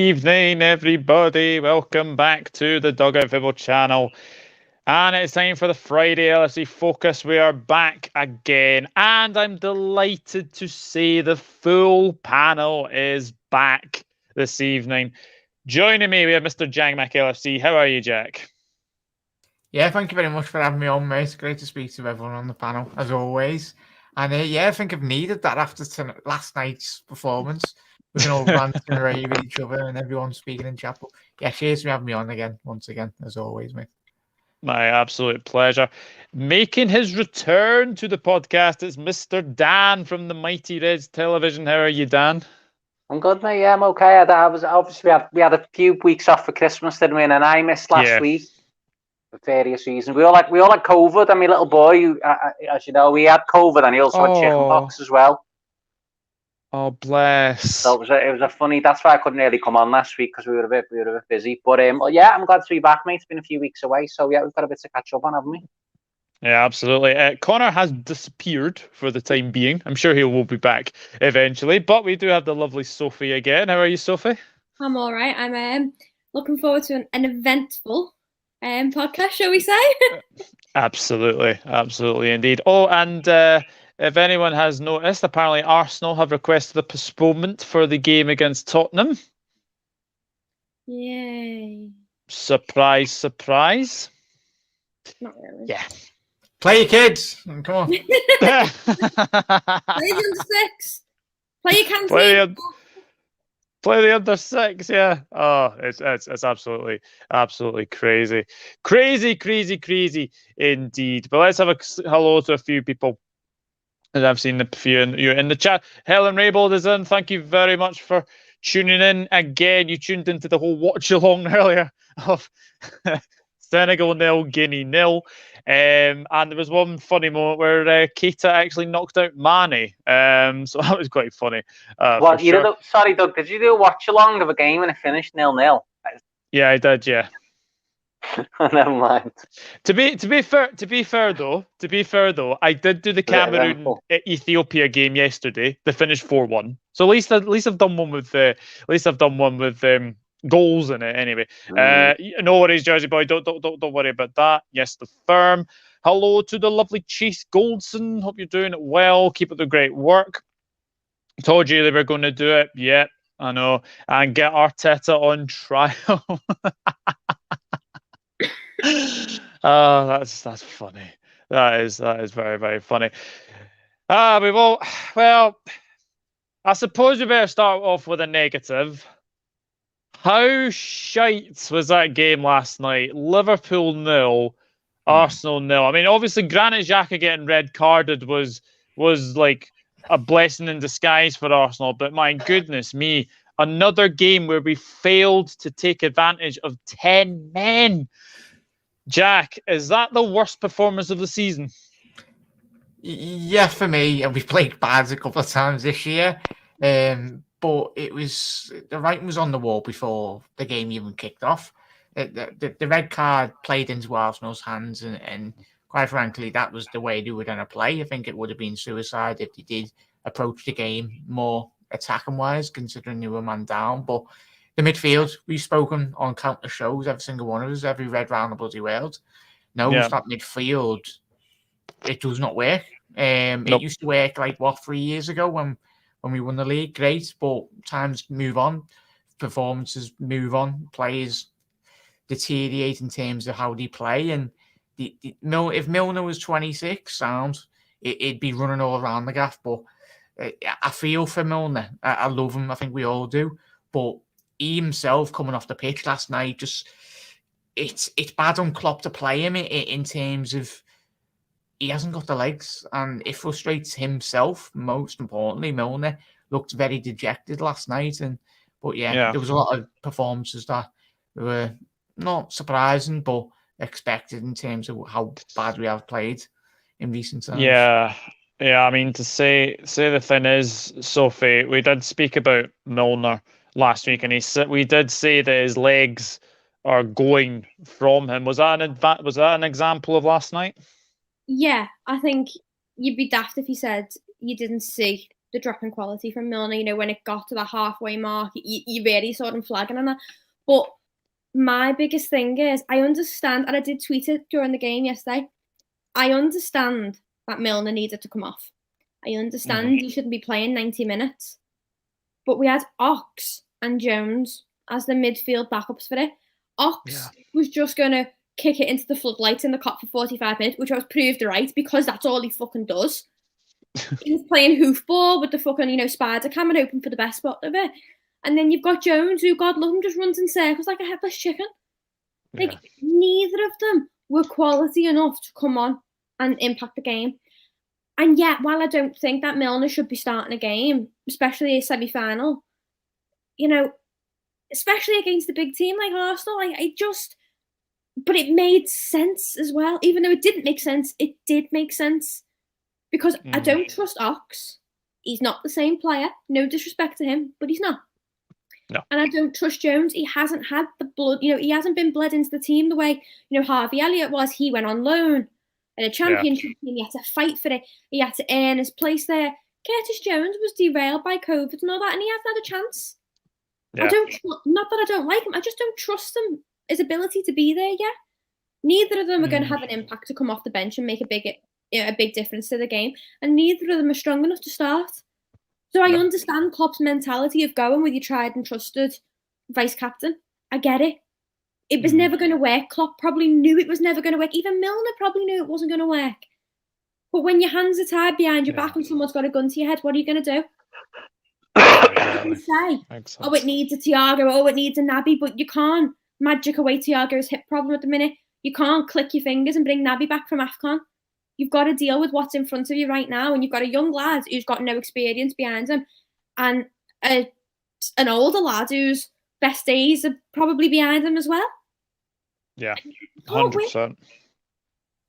evening, everybody. Welcome back to the Dugout Football channel. And it's time for the Friday LFC Focus. We are back again. And I'm delighted to say the full panel is back this evening. Joining me, we have Mr. Mack LFC. How are you, Jack? Yeah, thank you very much for having me on, mate. It's great to speak to everyone on the panel, as always. And I think I've needed that after last night's performance. We can all rant and rave at each other and everyone speaking in chat. But yeah, cheers for having me on again, once again, as always, mate. My absolute pleasure. Making his return to the podcast is Mr. Dan from the Mighty Reds Television. How are you, Dan? I'm good, mate. Yeah, I'm okay. I was obviously we had a few weeks off for Christmas, didn't we? And I missed last week for various reasons. We all had COVID. And my little boy, who, as you know, he had COVID, and he also had chickenpox as well. Oh, bless. So it was a funny. That's why I couldn't really come on last week, because we were a bit busy. But yeah, I'm glad to be back, mate. It's been a few weeks away, so yeah, we've got a bit to catch up on, haven't we? Yeah, absolutely. Connor has disappeared for the time being. I'm sure he will be back eventually, but we do have the lovely Sophie again. How are you, Sophie? I'm all right. I'm looking forward to an eventful podcast, shall we say? Absolutely indeed. Oh, and if anyone has noticed, apparently Arsenal have requested a postponement for the game against Tottenham. Yay. Surprise, surprise. Not really. Yeah. Play your kids. Come on. Play the under six. Play your canteen. Play the under six, yeah. Oh, it's absolutely crazy. Crazy indeed. But let's have a hello to a few people. And I've seen a few in the chat. Helen Raybold is in. Thank you very much for tuning in again. You tuned into the whole watch along earlier of Senegal 0, Guinea 0. And there was one funny moment where Keita actually knocked out Mane. So that was quite funny. Sorry, Doug, did you do a watch along of a game and it finished 0-0? Yeah, I did, yeah. Never mind. To be fair though, I did do the Cameroon Ethiopia game yesterday. They finished 4-1. So at least I've done one with goals in it anyway. No worries, Jersey boy. Don't worry about that. Yes, the firm. Hello to the lovely Chase Goldson. Hope you're doing it well. Keep up the great work. Told you they were going to do it. Yeah, I know. And get Arteta on trial. Oh, that's funny. That is very, very funny. Well, I suppose we better start off with a negative. How shite was that game last night? Liverpool 0, Arsenal 0. I mean, obviously Granit Xhaka getting red carded was like a blessing in disguise for Arsenal, but my goodness me, another game where we failed to take advantage of 10 men. Jack, is that the worst performance of the season? Yeah, for me, we played bad a couple of times this year, but it was the writing was on the wall before the game even kicked off. The red card played into Arsenal's hands, and quite frankly, that was the way they were going to play. I think it would have been suicide if they did approach the game more attacking-wise, considering they were man down, but the midfield, we've spoken on countless shows, every single one of us, every red round the bloody world. That midfield, it does not work. It used to work 3 years ago when we won the league, great, but times move on, performances move on, players deteriorate in terms of how they play. And if Milner was 26, it'd be running all around the gaff. But I feel for Milner. I love him. I think we all do. But he himself coming off the pitch last night, it's bad on Klopp to play him in terms of he hasn't got the legs, and it frustrates himself. Most importantly, Milner looked very dejected last night, but there was a lot of performances that were not surprising but expected in terms of how bad we have played in recent times. Yeah. I mean, to say the thing is, Sophie, we did speak about Milner last week, and we did say that his legs are going from him. Was that an example of last night? Yeah, I think you'd be daft if you said you didn't see the drop in quality from Milner. You know, when it got to the halfway mark, you really saw them flagging on that. But my biggest thing is, I understand, and I did tweet it during the game yesterday, I understand that Milner needed to come off. I understand he shouldn't be playing 90 minutes. But we had Ox and Jones as the midfield backups for it. Ox was just going to kick it into the floodlights in the Cup for 45 minutes, which I was proved right, because that's all he fucking does. He's playing hoofball with the fucking, you know, spider cam and hoping for the best spot of it. And then you've got Jones, who, God love him, just runs in circles like a headless chicken. Like, neither of them were quality enough to come on and impact the game. And yet, while I don't think that Milner should be starting a game, especially a semi-final, you know, especially against a big team like Arsenal, but it made sense as well. Even though it didn't make sense, it did make sense. Because I don't trust Ox. He's not the same player. No disrespect to him, but he's not. No. And I don't trust Jones. He hasn't had the blood, you know, he hasn't been bled into the team the way, you know, Harvey Elliott was. He went on loan in a championship team. He had to fight for it. He had to earn his place there. Curtis Jones was derailed by COVID and all that, and he hasn't had a chance. Yeah. Not that I don't like him, I just don't trust him, his ability to be there yet. Neither of them are going to have an impact to come off the bench and make a big difference to the game, and neither of them are strong enough to start. So I understand Klopp's mentality of going with your tried and trusted vice captain. I get it. It was never going to work. Klopp probably knew it was never going to work. Even Milner probably knew it wasn't going to work. But when your hands are tied behind your back and someone's got a gun to your head, what are you going to do? You say, oh, it needs a Thiago, oh, it needs a Naby, but you can't magic away Thiago's hip problem at the minute. You can't click your fingers and bring Naby back from AFCON. You've got to deal with what's in front of you right now, and you've got a young lad who's got no experience behind him, and an older lad whose best days are probably behind him as well. Yeah, 100%.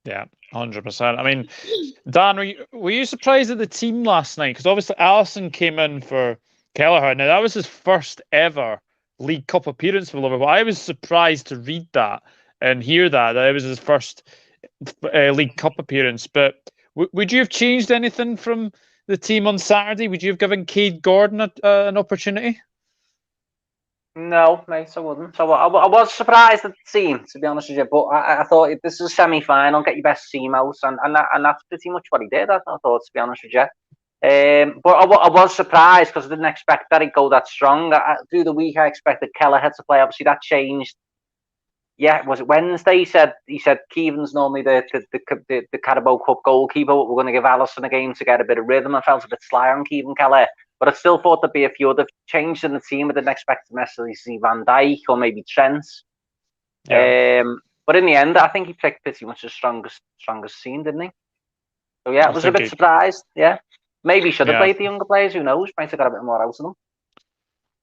Yeah, 100%. I mean, Dan, were you surprised at the team last night? Because obviously Alisson came in for Kelleher. Now, that was his first ever League Cup appearance for Liverpool. I was surprised to read that and hear that it was his first League Cup appearance. But would you have changed anything from the team on Saturday? Would you have given Cade Gordon an opportunity? No, mate, I wouldn't. So I was surprised at the team, to be honest with you. But I thought, if this is a semi-final, get your best team out, and that's pretty much what he did. I thought, to be honest with you. But I was surprised because I didn't expect that he'd go that strong. Through the week, I expected Kelleher to play. Obviously, that changed. Yeah, was it Wednesday? He said Keevan's normally the Carabao Cup goalkeeper. But we're going to give Alisson a game to get a bit of rhythm. I felt a bit sly on Keevan Kelleher. But I still thought there'd be a few other changes in the team. I didn't expect to necessarily see Van Dijk or maybe Trent. Yeah. But in the end, I think he picked pretty much the strongest team, didn't he? So yeah, I was a bit surprised. Yeah, maybe he should have played the younger players. Who knows? Might have got a bit more out of them.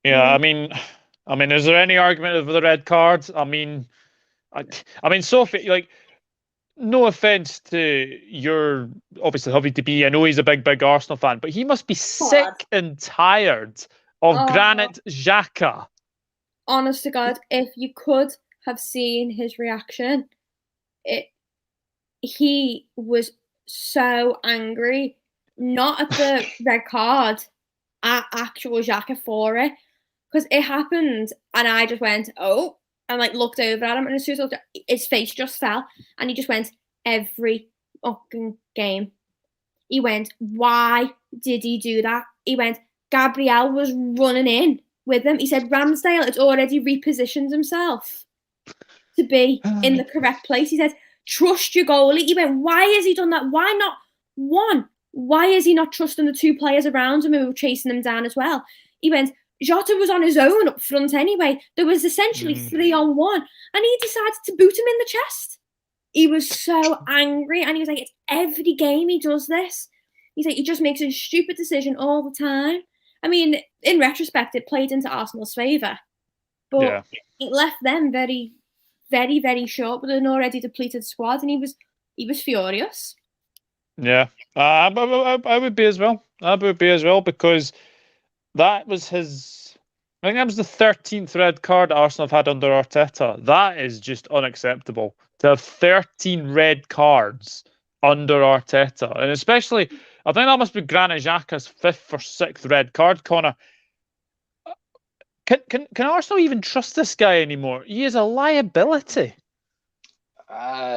Yeah, I mean, is there any argument over the red card? I mean, Sophie, like, no offense to your, obviously, Hovey to be, I know he's a big Arsenal fan, but he must be sick and tired of Granit Xhaka. Honest to God, if you could have seen his reaction, he was so angry, not at the red card, at actual Xhaka for it, because it happened, and I just went, oh, and like looked over at him, and as soon as I looked, his face just fell, and he just went, every fucking game. He went, why did he do that? He went, Gabriel was running in with him. He said Ramsdale had already repositioned himself to be in the correct place. He said, trust your goalie. He went, why has he done that? Why not one? Why is he not trusting the two players around him who were chasing him down as well? He went, Jota was on his own up front anyway. There was essentially 3-on-1, and he decided to boot him in the chest. He was so angry, and he was like, it's every game he does this. He's like, he just makes a stupid decision all the time. I mean, in retrospect, it played into Arsenal's favour, but it left them very, very, very short with an already depleted squad, and he was furious. Yeah, I would be as well. I would be as well, because that was I think that was the 13th red card Arsenal have had under Arteta. That is just unacceptable, to have 13 red cards under Arteta. And especially, I think that must be Granit Xhaka's 5th or 6th red card, Connor. Can Arsenal even trust this guy anymore? He is a liability.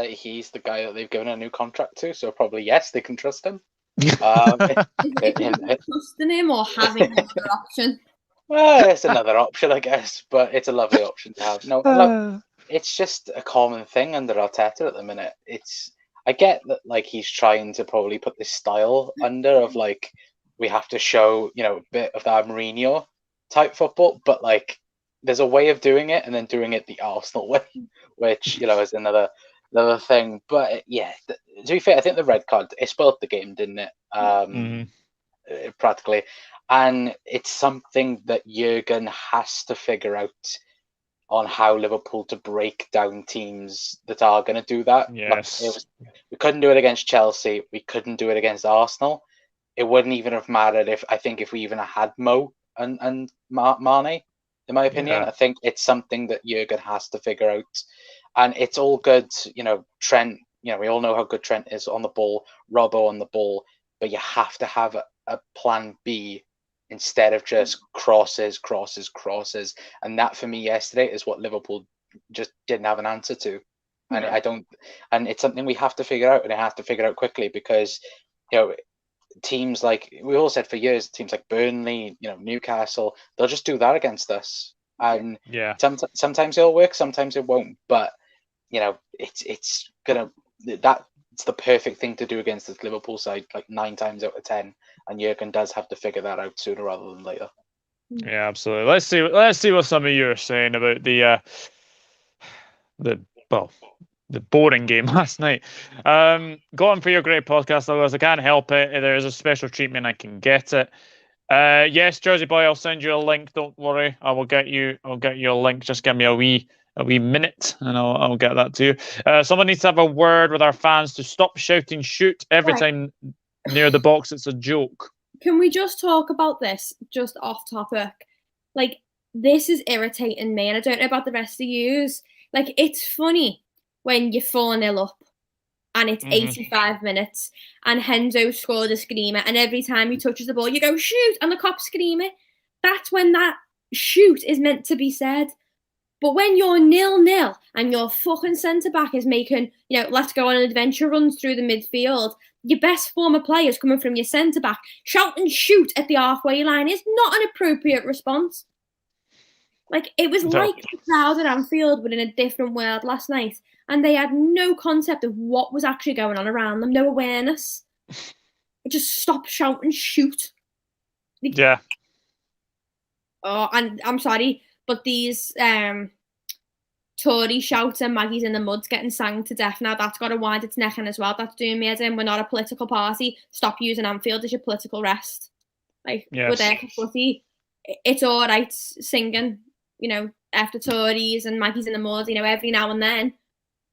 He's the guy that they've given a new contract to, so probably yes, they can trust him. Is it trusting him or having another option? Well, it's another option, I guess, but it's a lovely option to have. No, look, it's just a common thing under Arteta at the minute. I get that, like, he's trying to probably put this style under of, like, we have to show, a bit of that Mourinho type football, but, like, there's a way of doing it and then doing it the Arsenal way, which, is another thing. But, yeah, to be fair, I think the red card, it spoiled the game, didn't it? Practically. And it's something that Jurgen has to figure out on how Liverpool to break down teams that are going to do that. Yes. We couldn't do it against Chelsea. We couldn't do it against Arsenal. It wouldn't even have mattered if we even had Mo and Mane, in my opinion. Yeah. I think it's something that Jurgen has to figure out. And it's all good, Trent, we all know how good Trent is on the ball, Robbo on the ball, but you have to have a plan B instead of just crosses. And that, for me, yesterday is what Liverpool just didn't have an answer to. And and it's something we have to figure out, and it has to figure out quickly, because, teams like, we all said for years, teams like Burnley, Newcastle, they'll just do that against us. And sometimes it'll work, sometimes it won't. But, it's the perfect thing to do against this Liverpool side, like 9 times out of 10. And Jurgen does have to figure that out sooner rather than later. Yeah, absolutely. Let's see what some of you are saying about the boring game last night. Go on for your great podcast, Douglas. I can't help it. There is a special treatment. I can get it. Yes, Jersey Boy, I'll send you a link. Don't worry. I'll get you a link. Just give me a wee minute and I'll get that to you. Someone needs to have a word with our fans to stop shouting shoot every time near the box. It's a joke. Can we just talk about this just off topic? Like, this is irritating me, and I don't know about the rest of yous. Like, it's funny when you're 4-0 up and it's 85 minutes and Hendo scored a screamer, and every time he touches the ball you go shoot and the cop's screaming. That's when that shoot is meant to be said. But when you're 0-0 and your fucking centre-back is making, let's go on an adventure runs through the midfield, your best form of players coming from your centre-back, shout and shoot at the halfway line is not an appropriate response. Like, it was like the crowd at Anfield, but in a different world last night. And they had no concept of what was actually going on around them, no awareness. Just stop, shout and shoot. Yeah. Oh, and I'm sorry, but these Tory shouts and Maggie's in the mud's getting sang to death now. That's got to wind its neck in as well. That's doing me as in, we're not a political party. Stop using Anfield as your political rest. Like, we're there for footy. It's all right singing, after Tories and Maggie's in the mud, every now and then.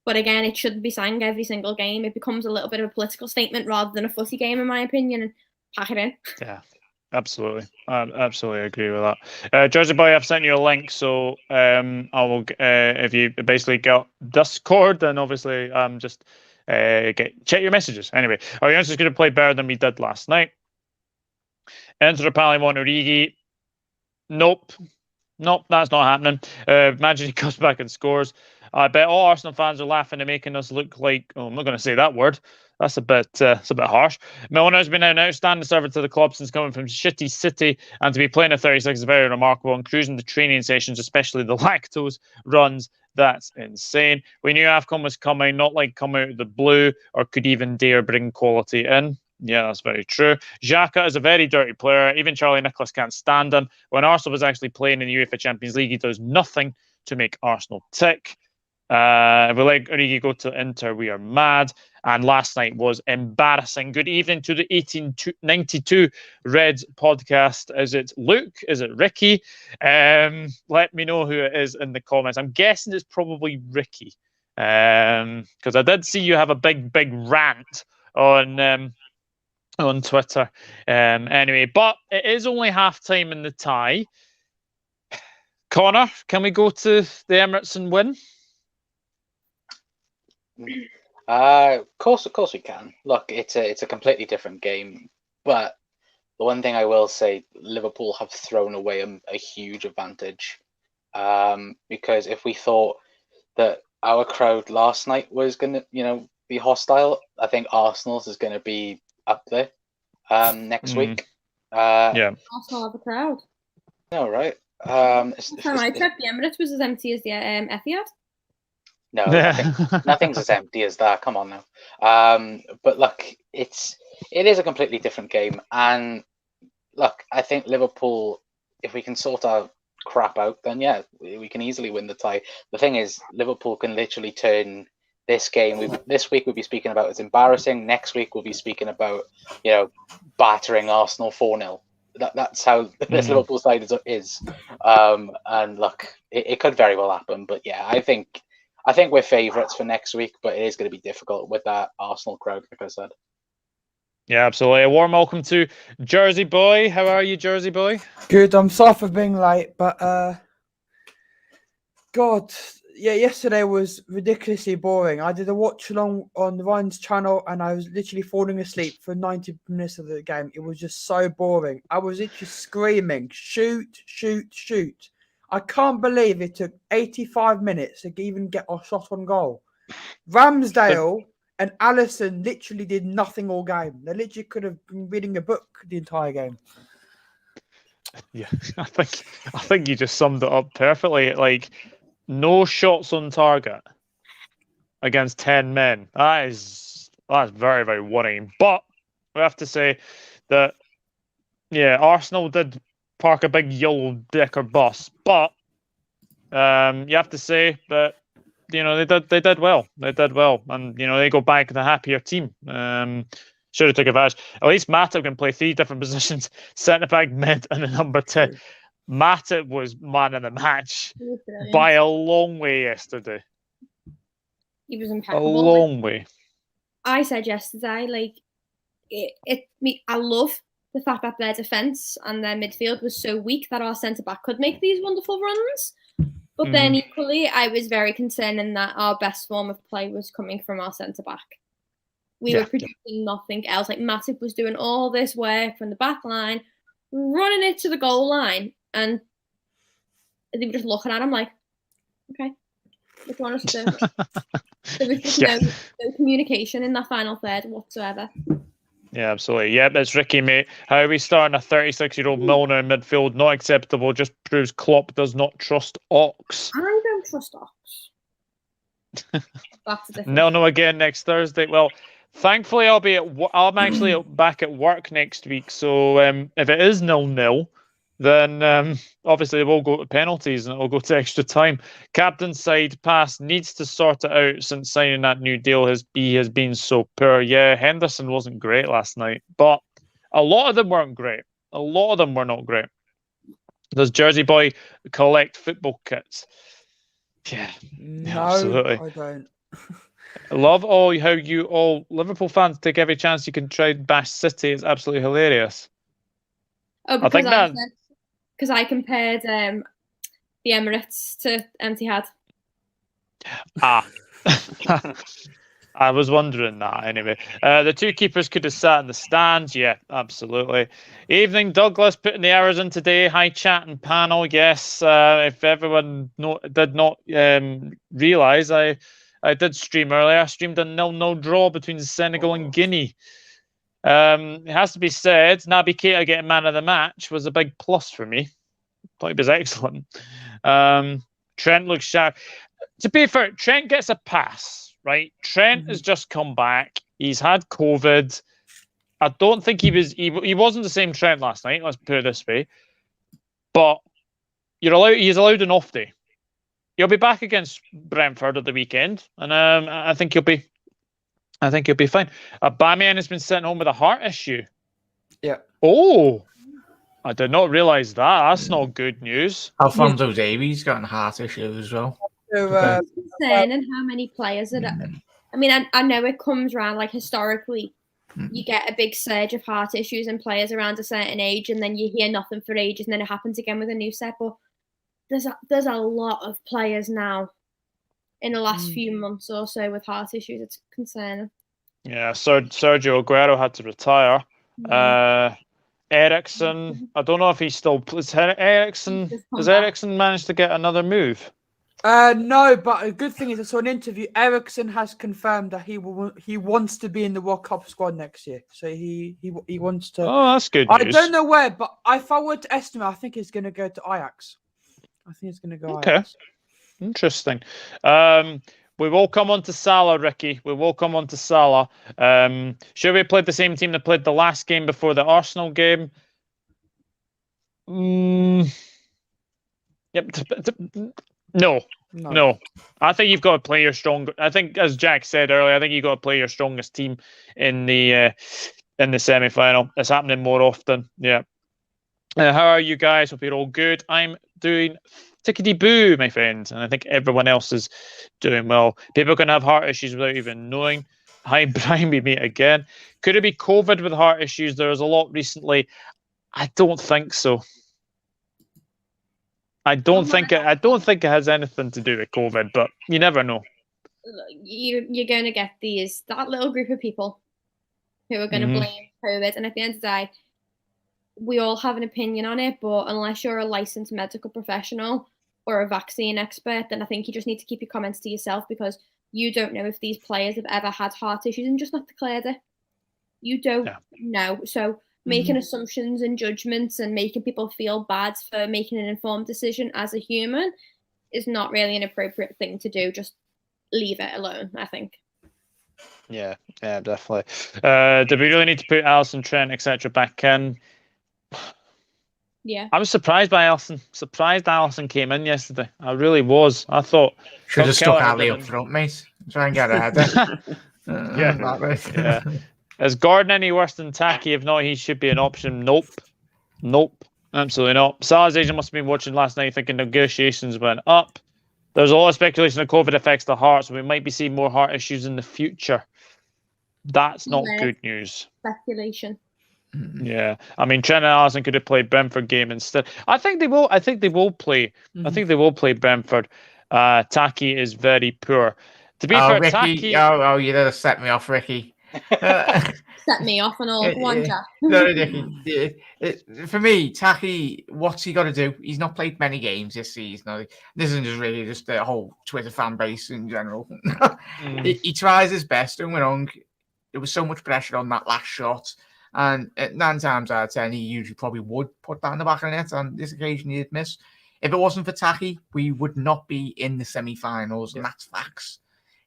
But again, it shouldn't be sang every single game. It becomes a little bit of a political statement rather than a footy game, in my opinion. And pack it in. Yeah. Absolutely, I absolutely agree with that. Jersey Boy, I've sent you a link, so I will. If you basically got Discord, then obviously just check your messages. Anyway, our youngsters going to play better than we did last night. Enter Palimon Origi. Nope, that's not happening. Imagine he comes back and scores. I bet all Arsenal fans are laughing and making us look like. Oh, I'm not going to say that word. That's a bit harsh. Milner has been an outstanding servant to the club since coming from shitty City, and to be playing at 36 is very remarkable. And cruising the training sessions, especially the lactose runs, that's insane. We knew AFCON was coming, not like come out of the blue or could even dare bring quality in. Yeah, that's very true. Xhaka is a very dirty player. Even Charlie Nicholas can't stand him. When Arsenal was actually playing in the UEFA Champions League, he does nothing to make Arsenal tick. If we let Origi go to Inter, we are mad. And last night was embarrassing. Good evening to the 1892 Reds podcast. Is it Luke? Is it Ricky? Let me know who it is in the comments. I'm guessing it's probably Ricky. Because I did see you have a big rant on Twitter. Anyway, but it is only half-time in the tie. Connor, can we go to the Emirates and win? Of course we can. Look, it's a completely different game. But the one thing I will say, Liverpool have thrown away a huge advantage. Because if we thought that our crowd last night was going to, be hostile, I think Arsenal's is going to be up there next week. Arsenal have a crowd. No, right? Last time I checked, the Emirates was as empty as the Etihad. No, nothing's as empty as that. Come on now. But look, it is a completely different game. And look, I think Liverpool, if we can sort our crap out, then yeah, we can easily win the tie. The thing is, Liverpool can literally turn this game. This week we'll be speaking about it's embarrassing. Next week we'll be speaking about battering Arsenal 4-0. That's how this Liverpool side is. And look, it could very well happen. But yeah, I think we're favourites for next week, but it is going to be difficult with that Arsenal crowd, like I said. Yeah, absolutely. A warm welcome to Jersey Boy. How are you, Jersey Boy? Good. I'm sorry for being late, but God, yeah, yesterday was ridiculously boring. I did a watch along on Ryan's channel, and I was literally falling asleep for 90 minutes of the game. It was just so boring. I was literally screaming, shoot, shoot, shoot. I can't believe it took 85 minutes to even get a shot on goal. Ramsdale and Alisson literally did nothing all game. They literally could have been reading a book the entire game. Yeah, I think you just summed it up perfectly. Like, no shots on target against 10 men. That's very, very worrying. But we have to say that, yeah, Arsenal did park a big yellow dicker bus, but you have to say that they did well. They did well, and they go back to the happier team. Should have took advantage. At least Matip can play 3 different positions: centre back, mid, and a number 10. Matip was man of the match by a long way yesterday. He was impeccable. A long way. I said yesterday, I love the fact that their defence and their midfield was so weak that our centre-back could make these wonderful runs. But then equally, I was very concerned in that our best form of play was coming from our centre-back. We were producing nothing else. Like, Matip was doing all this work from the back line, running it to the goal line, and they were just looking at him like, okay, what do you want us to do? There was just no communication in that final third whatsoever. Yeah, absolutely. Yep, it's Ricky, mate. How are we starting a 36-year-old Milner in midfield? Not acceptable. Just proves Klopp does not trust Ox. I don't trust Ox. That's a different. No, again next Thursday. Well, thankfully I'm actually back at work next week. So if it is 0-0, then obviously we'll go to penalties and it'll go to extra time. Captain's side pass needs to sort it out since signing that new deal. He has been so poor. Yeah, Henderson wasn't great last night, but a lot of them weren't great. A lot of them were not great. Does Jersey Boy collect football kits? Yeah, No, absolutely. I don't. I love how you all Liverpool fans take every chance you can try and bash City. It's absolutely hilarious. Oh, because I compared the Emirates to Etihad. I was wondering that anyway. The 2 keepers could have sat in the stands. Yeah, absolutely. Evening, Douglas, putting the hours in today. Hi, chat and panel. Yes, if everyone did not realise, I did stream earlier. I streamed a 0-0 draw between Senegal and Guinea. It has to be said, Naby Keita getting man of the match was a big plus for me. Thought he was excellent. Trent looks sharp. To be fair, Trent gets a pass, right? Trent has just come back. He's had COVID. I don't think he wasn't the same Trent last night, let's put it this way. But he's allowed an off day. He'll be back against Brentford at the weekend, and I think he'll be fine. Aubameyang has been sent home with a heart issue. Yeah. Oh, I did not realise that. That's not good news. Alphonso Davies got a heart issue as well. So, concerning how many players that I mean, I know it comes around, like, historically, you get a big surge of heart issues in players around a certain age, and then you hear nothing for ages, and then it happens again with a new set. But there's a lot of players now in the last few months or so with heart issues. It's concerning. Yeah, Sergio Aguero had to retire. Ericsson. I don't know if he's still. Ericsson. Has Ericsson managed to get another move? No, but a good thing is I saw an interview. Ericsson has confirmed that he wants to be in the World Cup squad next year. So he wants to. Oh, that's good I news. don't know where, but if I were to estimate, I think he's going to go to Ajax. I think he's going to go Ajax. Interesting. We will come on to Salah, Ricky. We will come on to Salah. Should we play the same team that played the last game before the Arsenal game? Yep. No. I think you've got to play your stronger. I think, as Jack said earlier, I think you've got to play your strongest team in the semi-final. It's happening more often. Yeah. How are you guys? Hope you're all good. I'm doing tickety-boo, my friends, and I think everyone else is doing well. People can have heart issues without even knowing. Hi, Brian, we meet again. Could it be COVID with heart issues? There was a lot recently. I don't think so. I don't think it has anything to do with COVID, but you never know. You're going to get that little group of people who are going to blame COVID, and at the end of the day, we all have an opinion on it, but unless you're a licensed medical professional or a vaccine expert, then I think you just need to keep your comments to yourself, because you don't know if these players have ever had heart issues and just not declared it. You don't know. So making assumptions and judgments and making people feel bad for making an informed decision as a human is not really an appropriate thing to do. Just leave it alone, I think. Yeah, definitely. Do we really need to put Alisson, Trent, etc. back in? Yeah. I was surprised by Alisson. Surprised Alisson came in yesterday. I really was. I thought should have stuck Ali up front, mate. Try and get ahead. Yeah. Is Gordon any worse than Taki? If not, he should be an option. Nope. Absolutely not. Salah's agent must have been watching last night thinking negotiations went up. There's a lot of speculation that COVID affects the heart, so we might be seeing more heart issues in the future. That's not good news. Speculation. Yeah, I mean, Trent and Alisson could have played Brentford game instead. I think they will. I think they will play. I think they will play Brentford. Taki is very poor. To be fair, Ricky, Taki. You did have set me off, Ricky. Set me off and all. One Jack. No, Ricky. For me, Taki, what's he got to do? He's not played many games this season. This isn't just the whole Twitter fan base in general. He tries his best. Don't get me wrong. There was so much pressure on that last shot. And 9 times out of 10, he usually probably would put that in the back of the net. On this occasion, he'd miss. If it wasn't for Taki, we would not be in the semi-finals, and that's facts.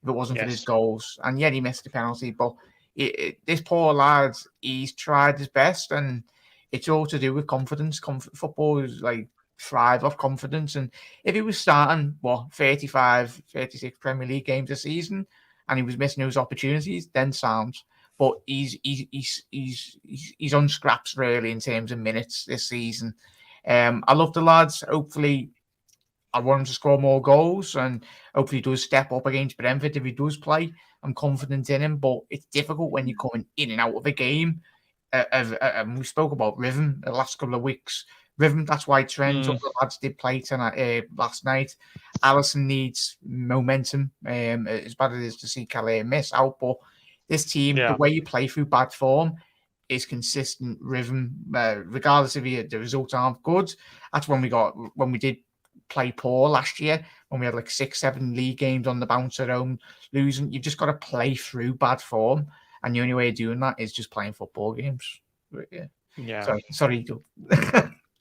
If it wasn't for his goals. And yet he missed the penalty. But this poor lad, he's tried his best, and it's all to do with confidence. Football is thrive off confidence. And if he was starting, 35, 36 Premier League games a season, and he was missing those opportunities, then sounds. But he's on scraps really in terms of minutes this season. I love the lads. Hopefully, I want him to score more goals, and hopefully he does step up against Brentford if he does play. I'm confident in him, but it's difficult when you're coming in and out of a game. We spoke about rhythm the last couple of weeks. Rhythm, that's why Trent, other lads did play last night. Alisson needs momentum, as bad as it is to see Calais miss out, but this team, the way you play through bad form is consistent rhythm, regardless if the results aren't good. That's when we did play poor last year, when we had 6-7 league games on the bounce at home, losing. You've just got to play through bad form, and the only way of doing that is just playing football games. Sorry.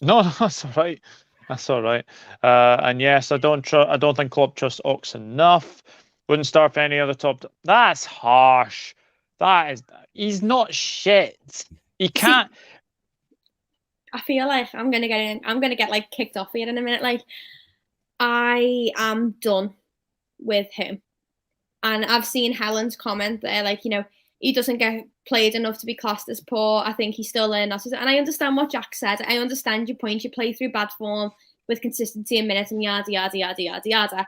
No, that's all right. That's all right. And yes, I don't think Klopp trusts Ox enough. Wouldn't start for any other top. That's harsh. He's not shit. He can't. I feel like I'm gonna get kicked off here in a minute. I am done with him, and I've seen Helen's comment there. He doesn't get played enough to be classed as poor. I think he's still in. And I understand what Jack said. I understand your point. You play through bad form with consistency in minutes and yada yada yada yada yada.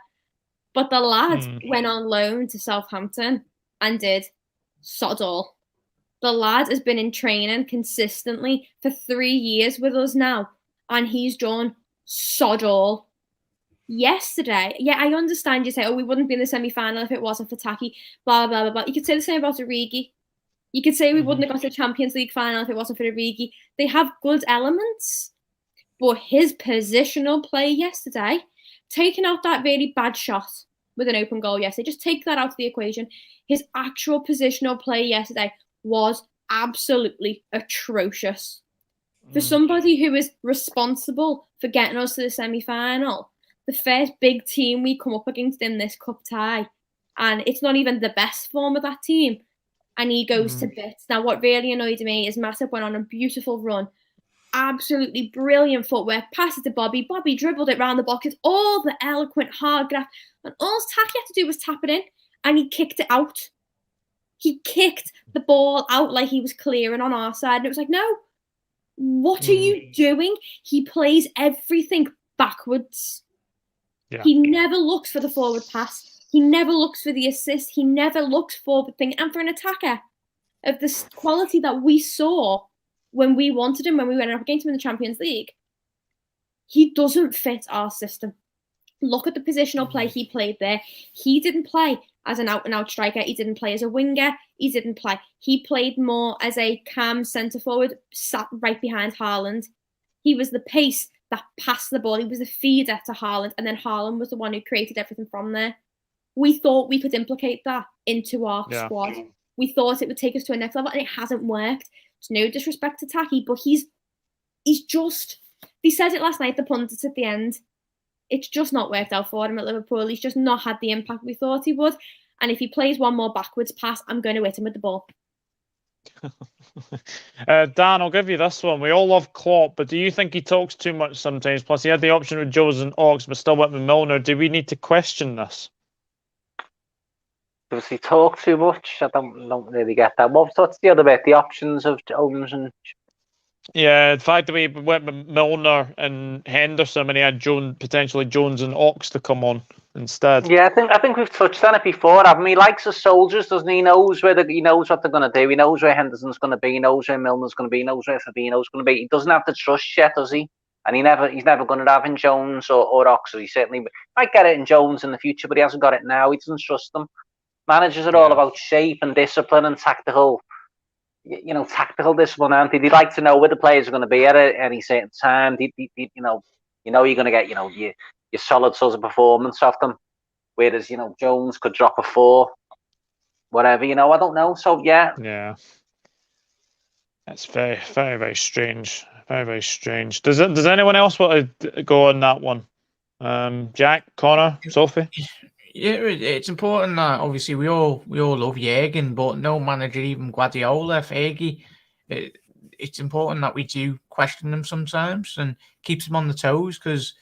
But the lad went on loan to Southampton and did sod all. The lad has been in training consistently for 3 years with us now, and he's done sod all. Yesterday, I understand you say, we wouldn't be in the semi-final if it wasn't for Taki, blah, blah, blah, blah. You could say the same about Origi. You could say we wouldn't have got to the Champions League final if it wasn't for Origi. They have good elements, but his positional play yesterday, taking out that really bad shot with an open goal yesterday, just take that out of the equation. His actual positional play yesterday was absolutely atrocious. For somebody who is responsible for getting us to the semi-final, the first big team we come up against in this cup tie, and it's not even the best form of that team, and he goes to bits. Now, what really annoyed me is Matip went on a beautiful run, absolutely brilliant footwork, passes to Bobby. Bobby dribbled it round the box. It's all the eloquent hard graft, and all Taki had to do was tap it in, and he kicked it out. He kicked the ball out like he was clearing on our side, and it was like, no, what are you doing? He plays everything backwards. Yeah. He never looks for the forward pass. He never looks for the assist. He never looks for the thing. And for an attacker of the quality that we saw when we wanted him, when we went up against him in the Champions League, he doesn't fit our system. Look at the positional play he played there. He didn't play as an out-and-out striker. He didn't play as a winger. He didn't play. He played more as a calm centre-forward, sat right behind Haaland. He was the pace that passed the ball. He was the feeder to Haaland, and then Haaland was the one who created everything from there. We thought we could implicate that into our squad. We thought it would take us to a next level, and it hasn't worked. It's no disrespect to Taki, but he's just... He said it last night, the pundits at the end. It's just not worked out for him at Liverpool. He's just not had the impact we thought he would. And if he plays one more backwards pass, I'm going to hit him with the ball. Dan, I'll give you this one. We all love Klopp, but do you think he talks too much sometimes? Plus, he had the option with Jones and Ox, but still went with Milner. Do we need to question this? Does he talk too much? I don't really get that. What's the other bit? The options of Jones and... Yeah, the fact that we went with Milner and Henderson, and he had potentially Jones and Ox to come on instead. Yeah, I think we've touched on it before. I mean, he likes his soldiers, doesn't he? He knows he knows what they're going to do. He knows where Henderson's going to be. He knows where Milner's going to be. He knows where Fabinho's going to be. He doesn't have the trust yet, does he? And he's never going to have in Jones or Ox. He certainly might get it in Jones in the future, but he hasn't got it now. He doesn't trust them. Managers are all about shape and discipline and tactical discipline, aren't they? They like to know where the players are going to be at any certain time. You're going to get, your solid sort of performance off them. Whereas, Jones could drop a 4, whatever, I don't know. So, yeah. Yeah. That's very, very, very strange. Very, very strange. Does anyone else want to go on that one? Jack, Connor, Sophie? Yeah, it's important that obviously we all love Jurgen, but no manager, even Guardiola, Fergie, it's important that we do question them sometimes and keeps them on the toes, because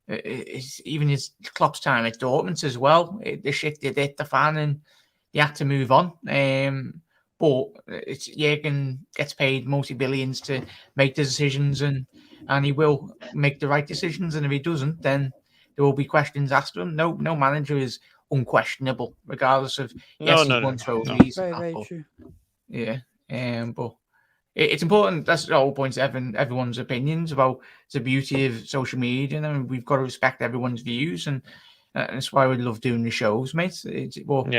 it's even his Klopp's time at Dortmund as well. The shit they did the fan, and they had to move on. But it's Jurgen gets paid multi-billions to make the decisions, and he will make the right decisions. And if he doesn't, then there will be questions asked of him. No manager is unquestionable, regardless of he's won trophies. Very, very true. Yeah, but it's important. That's the whole point. Everyone's opinions about the beauty of social media, and I mean, we've got to respect everyone's views, and that's why we love doing the shows, mate. It's important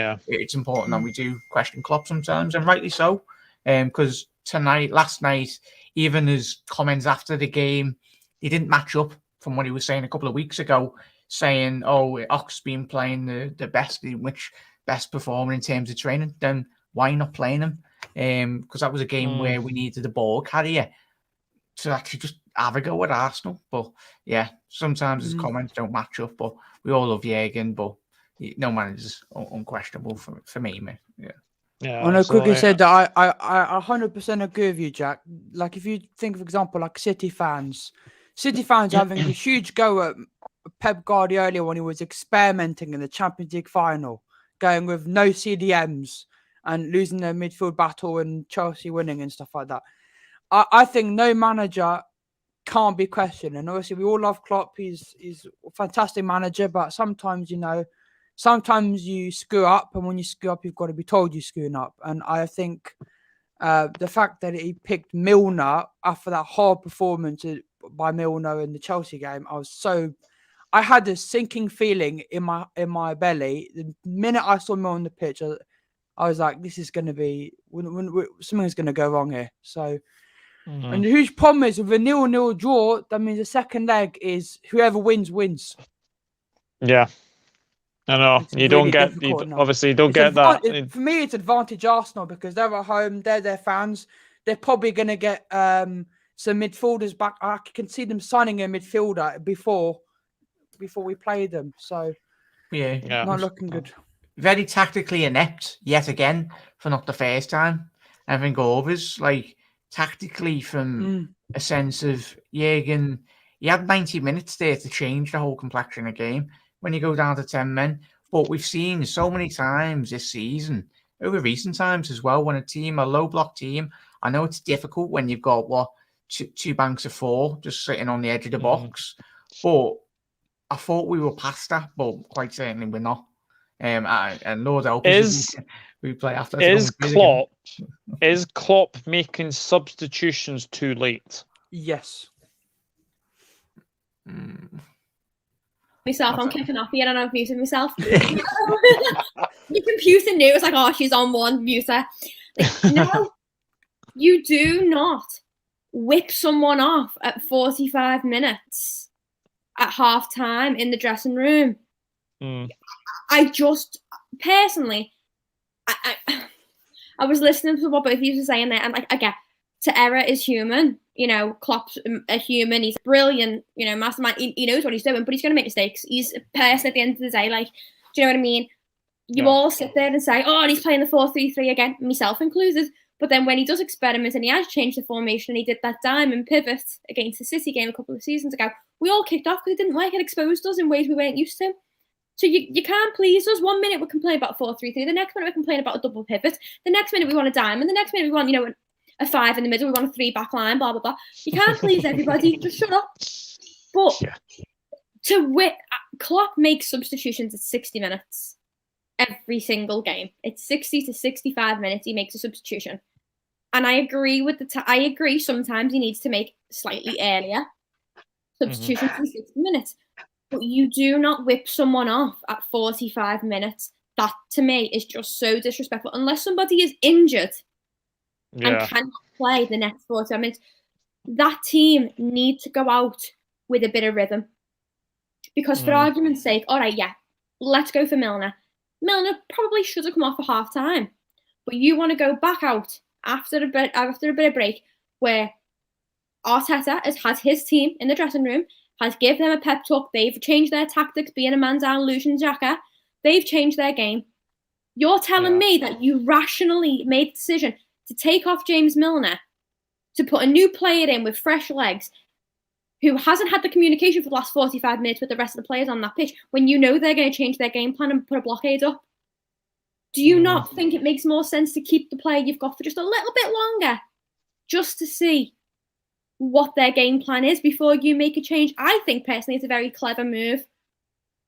that we do question Klopp sometimes, and rightly so. Because last night, even his comments after the game, he didn't match up from what he was saying a couple of weeks ago, saying, Ox been playing the best, which best performer in terms of training, then why not playing him? Because that was a game where we needed the ball carrier to actually just have a go at Arsenal. But yeah, sometimes his comments don't match up, but we all love Jurgen, but no manager's unquestionable for me, mate. Yeah. I know quickly said that I 100% agree with you, Jack. Like, if you think, for example, like City fans having a huge go at Pep Guardiola when he was experimenting in the Champions League final, going with no CDMs and losing their midfield battle and Chelsea winning and stuff like that. I think no manager can't be questioned. And obviously we all love Klopp. He's a fantastic manager, but sometimes you screw up, and when you screw up, you've got to be told you're screwing up. And I think the fact that he picked Milner after that hard performance by Milner in the Chelsea game, I had a sinking feeling in my belly the minute I saw Milner on the pitch. I was like, this is going to be something's going to go wrong here. So, and the huge problem is with a 0-0 draw, that means the second leg is whoever wins. Yeah. I know. It's You really don't get, difficult now. obviously, you don't It's get that. For me, it's advantage Arsenal because they're at home, they're their fans. They're probably going to get some midfielders back. I can see them signing a midfielder before we play them. So, yeah, not looking good. Very tactically inept yet again for not the first time. I think overs like tactically from a sense of Jürgen. He had 90 minutes there to change the whole complexion of the game when you go down to 10 men. But we've seen so many times this season, over recent times as well, when a low block team, I know it's difficult when you've got two banks of four just sitting on the edge of the box, but I thought we were past that, but quite certainly we're not. And Lord help us, we play after. Is Klopp making substitutions too late? Yes. Myself, I'm kicking off here and I'm muting myself. Your computer knew. It was like, oh, she's on one, mute her. Like, no, you do not whip someone off at 45 minutes at half time in the dressing room. I just, personally, I was listening to what both of you were saying there, and like, I get to error is human. You know, Klopp's a human. He's brilliant, you know, mastermind. He knows what he's doing, but he's going to make mistakes. He's a person at the end of the day. Like, do you know what I mean? You all sit there and say, oh, and he's playing the 4-3-3 again, myself included. But then when he does experiment and he has changed the formation and he did that diamond pivot against the City game a couple of seasons ago, we all kicked off because it didn't work. It exposed us in ways we weren't used to. So you can't please us. 1 minute we complain about 4-3-3. The next minute we complain about a double pivot. The next minute we want a diamond. The next minute we want, you know, a 5 in the middle. We want a 3-back line, blah, blah, blah. You can't please everybody. Just shut up. But Klopp makes substitutions at 60 minutes every single game. It's 60 to 65 minutes he makes a substitution. And I agree with I agree sometimes he needs to make slightly earlier substitutions in 60 minutes. But you do not whip someone off at 45 minutes. That, to me, is just so disrespectful. Unless somebody is injured and cannot play the next 45 minutes, that team need to go out with a bit of rhythm. Because for argument's sake, all right, let's go for Milner. Milner probably should have come off for half time. But you want to go back out after a bit of break where Arteta has had his team in the dressing room, has given them a pep talk. They've changed their tactics, being a man down, losing Xhaka. They've changed their game. You're telling me that you rationally made the decision to take off James Milner, to put a new player in with fresh legs, who hasn't had the communication for the last 45 minutes with the rest of the players on that pitch, when you know they're going to change their game plan and put a blockade up? Do you not think it makes more sense to keep the player you've got for just a little bit longer, just to see what their game plan is before you make a change? I think personally it's a very clever move.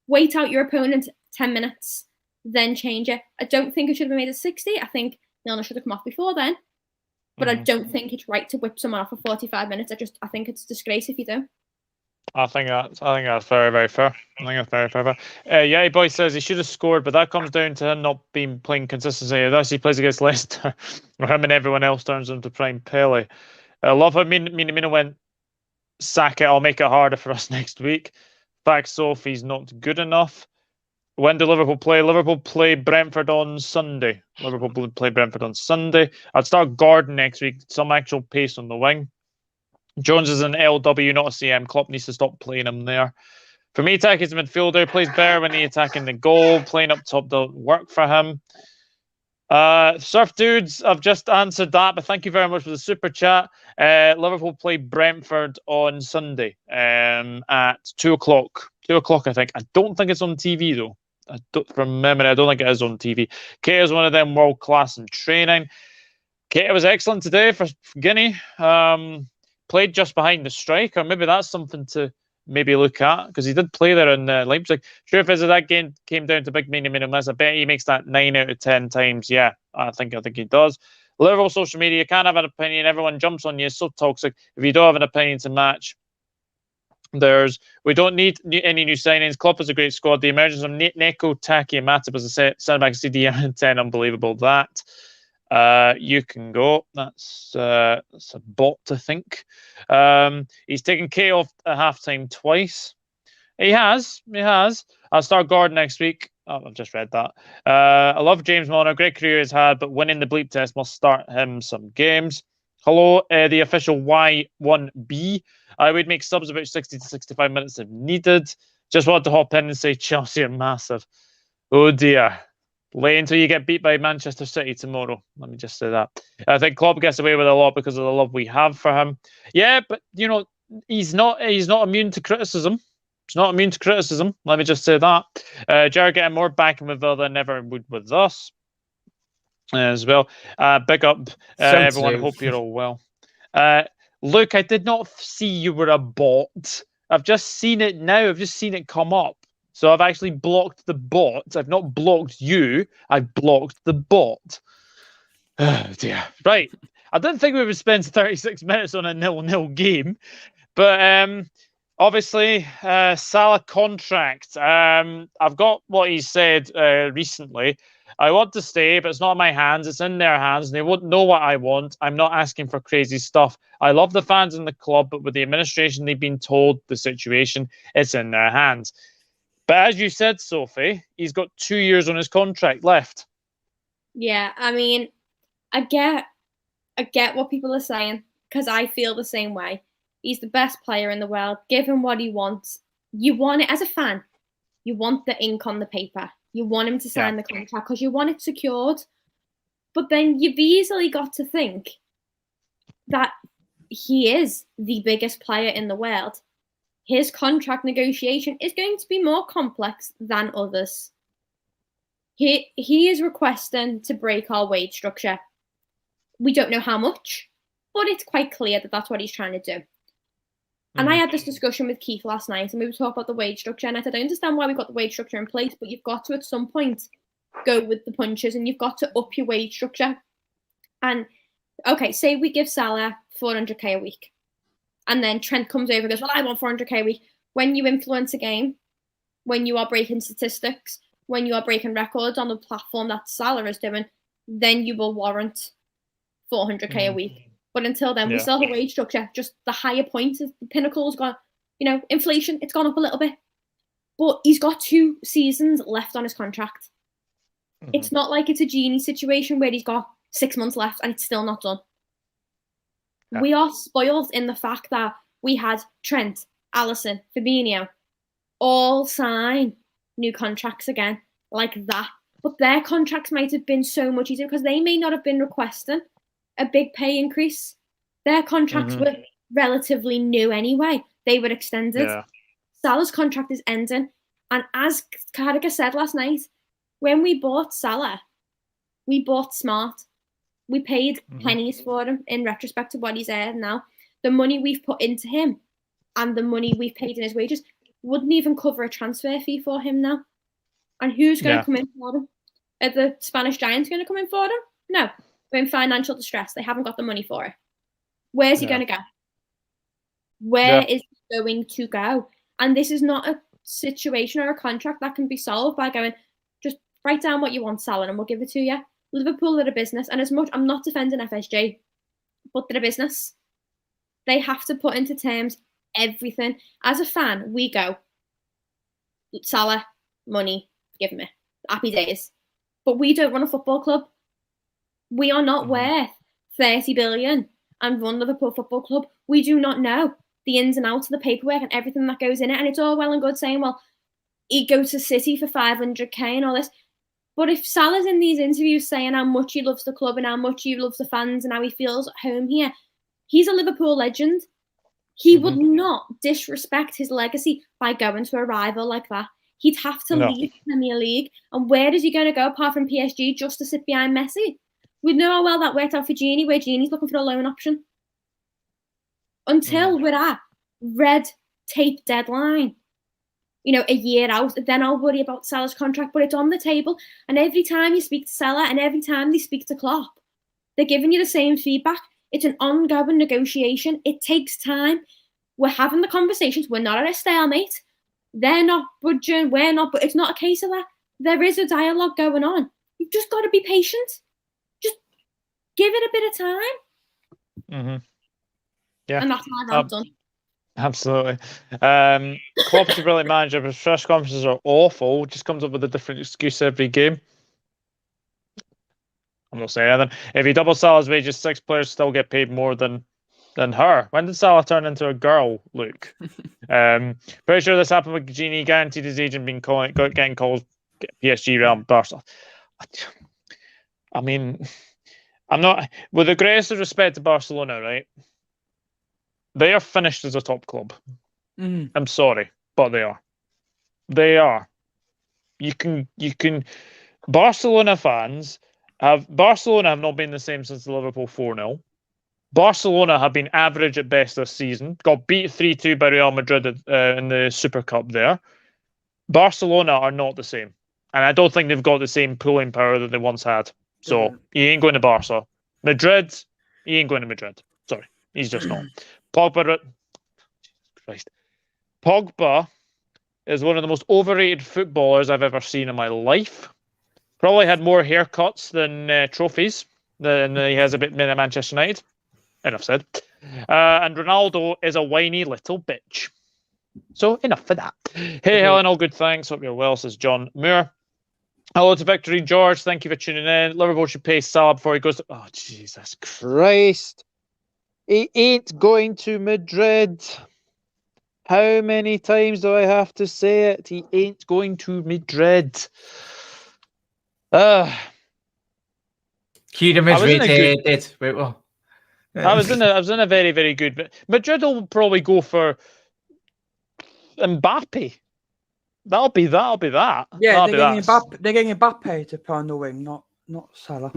Wait out your opponent 10 minutes, then change it. I don't think it should have been made at 60. I think Milner should have come off before then. But I don't think it's right to whip someone off for 45 minutes. I think it's a disgrace if you do. I think that's very, very fair. I think that's very fair. Yeah, boy says he should have scored, but that comes down to him not being playing consistency. Unless he plays against Leicester, or him and everyone else turns into prime Pele. I love how Mina went, sack it, I'll make it harder for us next week. Fact, Sophie's not good enough. When do Liverpool play? Liverpool play Brentford on Sunday. I'd start Gordon next week. Some actual pace on the wing. Jones is an LW, not a CM. Klopp needs to stop playing him there. For me, attack is a midfielder. Plays better when he's attacking the goal. Playing up top don't work for him. Surf Dudes, I've just answered that, but thank you very much for the super chat. Liverpool play Brentford on Sunday at 2 o'clock. 2 o'clock, I think. I don't think it's on TV, though. From memory, I don't think it is on TV. Keita is one of them world class in training. Keita was excellent today for Guinea. Played just behind the striker. Maybe that's something to maybe look at, because he did play there in Leipzig. Sure, if that game came down to big minimum, I bet he makes that 9 out of 10 times. Yeah, I think he does. Liverpool social media, you can't have an opinion. Everyone jumps on you. It's so toxic. If you don't have an opinion to match, We don't need any new signings. Klopp has a great squad. The emergence of Neko, Taki, and Matip as a centre-back CDM 10, unbelievable. That you can go. That's a bot, I think. He's taken K off at halftime twice. He has. I'll start Gordon next week. Oh, I've just read that. I love James Milner. Great career he's had, but winning the bleep test must start him some games. Hello, the official Y1B. I would make subs about 60 to 65 minutes if needed. Just wanted to hop in and say Chelsea are massive. Oh dear. Wait until you get beat by Manchester City tomorrow. Let me just say that. I think Klopp gets away with a lot because of the love we have for him. Yeah, but he's not immune to criticism. He's not immune to criticism. Let me just say that. Jared getting more backing with Villa than ever would with us as well. Big up, everyone. Hope you're all well. Luke, I did not see you were a bot. I've just seen it now. I've just seen it come up. So I've actually blocked the bot. I've not blocked you. I've blocked the bot. Oh, dear. Right. I didn't think we would spend 36 minutes on a 0-0 game. But obviously, Salah contract. I've got what he said recently. I want to stay, but it's not in my hands. It's in their hands. They won't know what I want. I'm not asking for crazy stuff. I love the fans in the club, but with the administration, they've been told the situation, it's in their hands. But as you said, Sophie, he's got 2 years on his contract left. Yeah, I mean, I get what people are saying because I feel the same way. He's the best player in the world. Give him what he wants. You want it as a fan. You want the ink on the paper. You want him to sign the contract because you want it secured. But then you've easily got to think that he is the biggest player in the world. His contract negotiation is going to be more complex than others. He is requesting to break our wage structure. We don't know how much, but it's quite clear that that's what he's trying to do. And I had this discussion with Keith last night, and we were talking about the wage structure, and I said, I understand why we've got the wage structure in place, but you've got to, at some point, go with the punches, and you've got to up your wage structure. And, okay, say we give Salah 400k a week, and then Trent comes over and goes, well, I want 400k a week. When you influence a game, when you are breaking statistics, when you are breaking records on the platform that Salah is doing, then you will warrant 400k a week. But until then, we still have a wage structure. Just the higher point of the pinnacle's gone, inflation, it's gone up a little bit. But he's got 2 seasons left on his contract. It's not like it's a Genie situation where he's got 6 months left and it's still not done. Yeah. We are spoiled in the fact that we had Trent, Alisson, Fabinho all sign new contracts again like that. But their contracts might have been so much easier because they may not have been requesting a big pay increase. Their contracts were relatively new anyway. They were extended. Yeah. Salah's contract is ending. And as Carragher said last night, when we bought Salah, we bought smart. We paid pennies for him in retrospect to what he's earned now. The money we've put into him and the money we've paid in his wages wouldn't even cover a transfer fee for him now. And who's going to come in for him? Are the Spanish Giants going to come in for him? No. They're in financial distress. They haven't got the money for it. Where's he going to go? Where is he going to go? And this is not a situation or a contract that can be solved by going, just write down what you want, Salah, and we'll give it to you. Liverpool are a business. And as much, I'm not defending FSG, but they're a business. They have to put into terms everything. As a fan, we go, Salah, money, give me. Happy days. But we don't run a football club. We are not worth 30 billion and run Liverpool Football Club. We do not know the ins and outs of the paperwork and everything that goes in it. And it's all well and good saying, well, he'd go to City for 500k and all this. But if Salah's in these interviews saying how much he loves the club and how much he loves the fans and how he feels at home here, he's a Liverpool legend. He would not disrespect his legacy by going to a rival like that. He'd have to leave the Premier League. And where is he going to go apart from PSG just to sit behind Messi? We know how well that worked out for Genie, where Genie's looking for a loan option. Until we're at red tape deadline, a year out, then I'll worry about Salah's contract. But it's on the table. And every time you speak to Salah and every time they speak to Klopp, they're giving you the same feedback. It's an ongoing negotiation. It takes time. We're having the conversations. We're not at a stalemate. They're not budging. We're not. But it's not a case of that. There is a dialogue going on. You've just got to be patient. Just give it a bit of time. Mm-hmm. Yeah. And that's my rant done. Absolutely. Klopp is a brilliant manager, but his press conferences are awful. Just comes up with a different excuse every game. I'm not saying anything. If you double Salah's wages, 6 players still get paid more than her. When did Salah turn into a girl, Luke? Pretty sure this happened with Genie. Guaranteed his agent getting calls, PSG, Real, Barca. I mean, I'm not, with the greatest of respect to Barcelona, right? They are finished as a top club. I'm sorry, but they are. They are. You can. Barcelona fans have not been the same since the Liverpool 4-0. Barcelona have been average at best this season. Got beat 3-2 by Real Madrid in the Super Cup there. Barcelona are not the same. And I don't think they've got the same pulling power that they once had. So he ain't going to Barca. Madrid, he ain't going to Madrid. Sorry, he's just not. Pogba is one of the most overrated footballers I've ever seen in my life. Probably had more haircuts than trophies than he has a bit in Manchester United. Enough said. And Ronaldo is a whiny little bitch. So enough for that. Hey, Helen, all good, thanks. Hope you're well, says John Moore. Hello to Victory George. Thank you for tuning in. Liverpool should pay Salah before he goes to... Oh, Jesus Christ. He ain't going to Madrid. How many times do I have to say it? He ain't going to Madrid. Keedham is rated. Wait, what? I was in a very, very good... Madrid will probably go for Mbappe. That'll be that. Yeah, they're getting Mbappe to play on the wing, not Salah.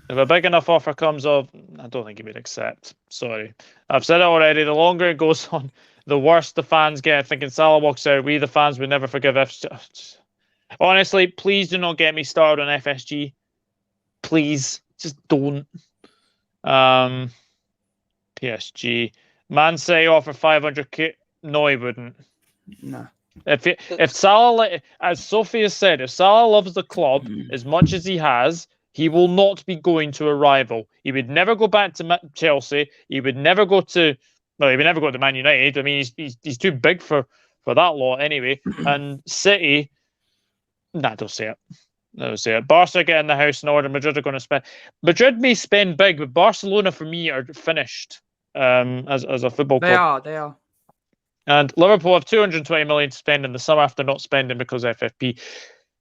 If a big enough offer comes up, I don't think he would accept. Sorry. I've said it already. The longer it goes on, the worse the fans get. Thinking Salah walks out, we the fans would never forgive FSG. Honestly, please do not get me started on FSG. Please. Just don't. PSG. Man City offer 500k. No, he wouldn't. No. If Salah, as Sophie has said, if Salah loves the club as much as he has, he will not be going to a rival. He would never go back to Chelsea. He would never go to... Well, he would never go to Man United. I mean, he's too big for that lot anyway. And City... Nah, don't say it. Don't say it. Barca get in the house in order. Madrid are going to spend... Madrid may spend big, but Barcelona, for me, are finished as a football club. They are. And Liverpool have 220 million to spend in the summer after not spending because FFP.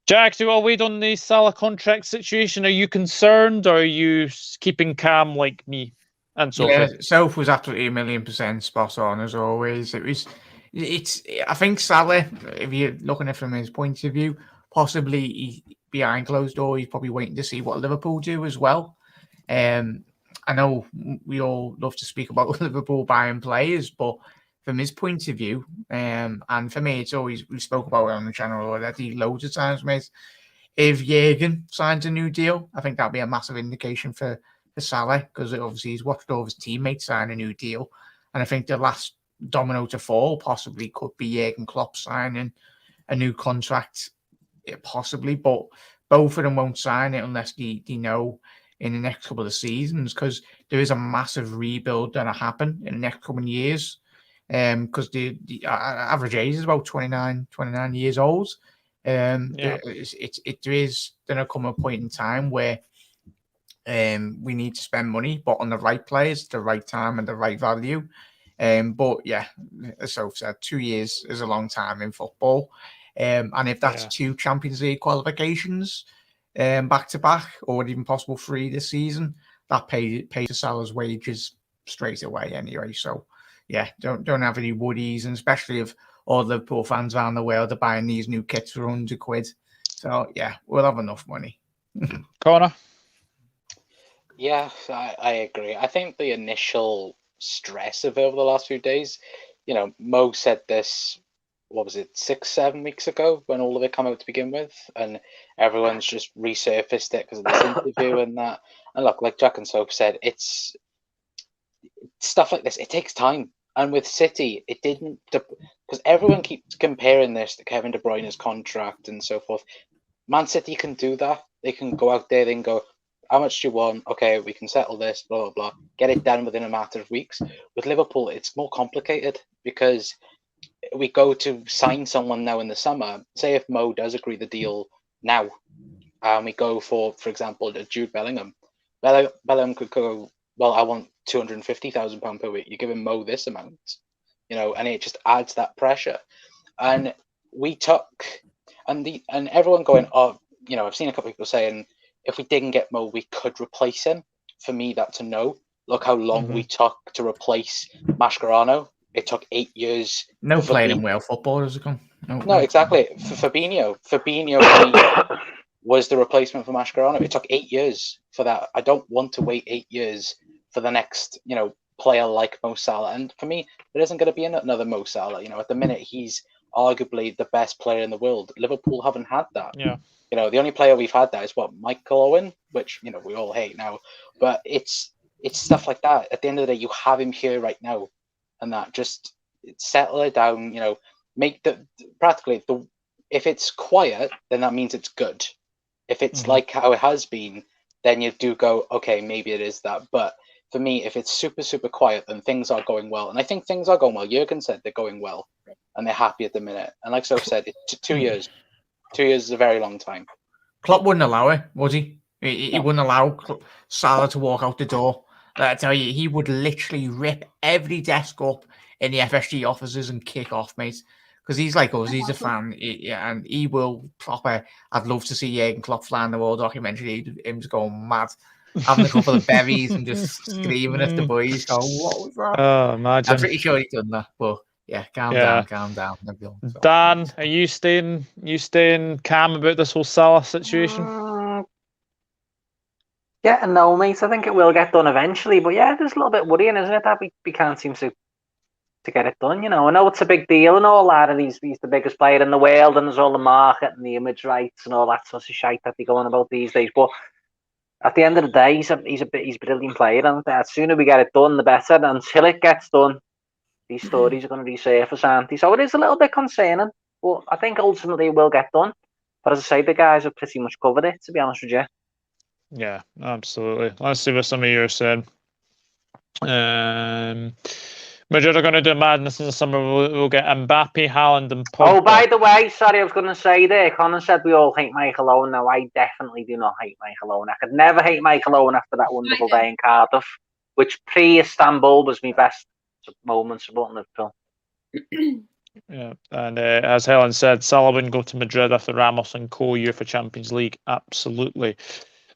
Jack, do you want to wait on the Salah contract situation? Are you concerned, or are you keeping calm like me? And so yeah, Soph was absolutely 1,000,000% spot on as always. I think Salah, if you're looking at it from his point of view, possibly behind closed door, he's probably waiting to see what Liverpool do as well. I know we all love to speak about Liverpool buying players, but from his point of view, and for me, it's always, we spoke about it on the channel already loads of times, mate. If Jurgen signs a new deal, I think that'll be a massive indication for Salah, because obviously he's watched all of his teammates sign a new deal. And I think the last domino to fall possibly could be Jurgen Klopp signing a new contract, possibly, but both of them won't sign it unless they know in the next couple of seasons, because there is a massive rebuild going to happen in the next couple of years. Because the average age is about 29 years old. There is going to come a point in time where we need to spend money, but on the right players, the right time, and the right value. But yeah, as Soph said, 2 years is a long time in football. And if that's 2 Champions League qualifications back to back, or even possible 3 this season, that pays Salah's wages straight away anyway. So yeah, don't have any worries, and especially if all the Liverpool fans around the world are buying these new kits for £100. So yeah, we'll have enough money. Connor? Yeah, I agree. I think the initial stress of it over the last few days, Mo said this, what was it, 6-7 weeks ago, when all of it came out to begin with, and everyone's just resurfaced it because of this interview and that. And look, like Jack and Soap said, it's stuff like this. It takes time. And with City, it didn't, because everyone keeps comparing this to Kevin De Bruyne's contract and so forth. Man City can do that. They can go out there, they can go, how much do you want? Okay, we can settle this, blah, blah, blah. Get it done within a matter of weeks. With Liverpool, it's more complicated because we go to sign someone now in the summer. Say if Mo does agree the deal now, and we go for example, Jude Bellingham. Bellingham could go, well, I want £250,000 per week. You're giving Mo this amount, and it just adds that pressure. And we took, and everyone going, oh, I've seen a couple of people saying, if we didn't get Mo, we could replace him. For me, that's a no. Look how long we took to replace Mascherano. It took 8 years. No playing in Wales football, does it come? No, exactly. For Fabinho for me was the replacement for Mascherano. It took 8 years for that. I don't want to wait 8 years for the next, player like Mo Salah. And for me, there isn't going to be another Mo Salah. At the minute, he's arguably the best player in the world. Liverpool haven't had that. Yeah. The only player we've had that is Michael Owen, which we all hate now. But it's stuff like that. At the end of the day, you have him here right now, and that just settle it down. Make if it's quiet, then that means it's good. If it's like how it has been, then you do go, okay, maybe it is that. But for me, if it's super, super quiet, then things are going well. And I think things are going well. Jurgen said they're going well, and they're happy at the minute. And like Soph said, it's 2 years. 2 years is a very long time. Klopp wouldn't allow it, would he? He wouldn't allow Salah to walk out the door. I tell you, he would literally rip every desk up in the FSG offices and kick off, mate. Because he's like us, he's a fan, and he will proper. I'd love to see Jurgen Klopp flying the world documentary. Him just going mad, having a couple of berries and just screaming at the boys. Going, what was that? Oh, imagine. I'm pretty sure he's done that, but yeah, calm down, everyone. So, Dan, are you staying calm about this whole Salah situation? Yeah, and no, mate. I think it will get done eventually, but yeah, there's a little bit worrying, isn't it, that we can't seem to get it done. I know it's a big deal and all that, and he's the biggest player in the world, and there's all the market and the image rights and all that sort of shite that they're going about these days. But at the end of the day, he's a brilliant player, and the sooner we get it done, the better. And until it gets done, these stories are going to resurface, aren't they? So it is a little bit concerning, but I think ultimately it will get done. But as I say, the guys have pretty much covered it, to be honest with you. Yeah, absolutely. Let's see what some of you are saying. Madrid are going to do madness in the summer. We'll get Mbappe, Haaland, and Pogba. Oh, by the way, sorry, I was going to say there, Connor said we all hate Michael Owen. Now, I definitely do not hate Michael Owen. I could never hate Michael Owen after that wonderful day in Cardiff, which pre-Istanbul was my best moment supporting Liverpool. Yeah, and as Helen said, Salah wouldn't go to Madrid after Ramos and co UEFA Champions League. Absolutely.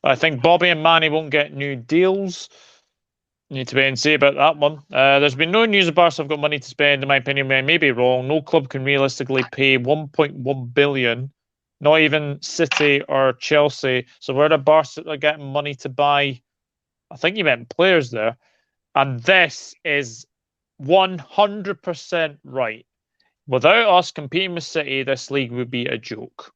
I think Bobby and Manny won't get new deals. Need to wait and see about that one. There's been no news of Barca have got money to spend, in my opinion. I may be wrong. No club can realistically pay 1.1 billion, not even City or Chelsea. So where the Barca are getting money to buy, I think you meant players there. And this is 100% right. Without us competing with City, this league would be a joke.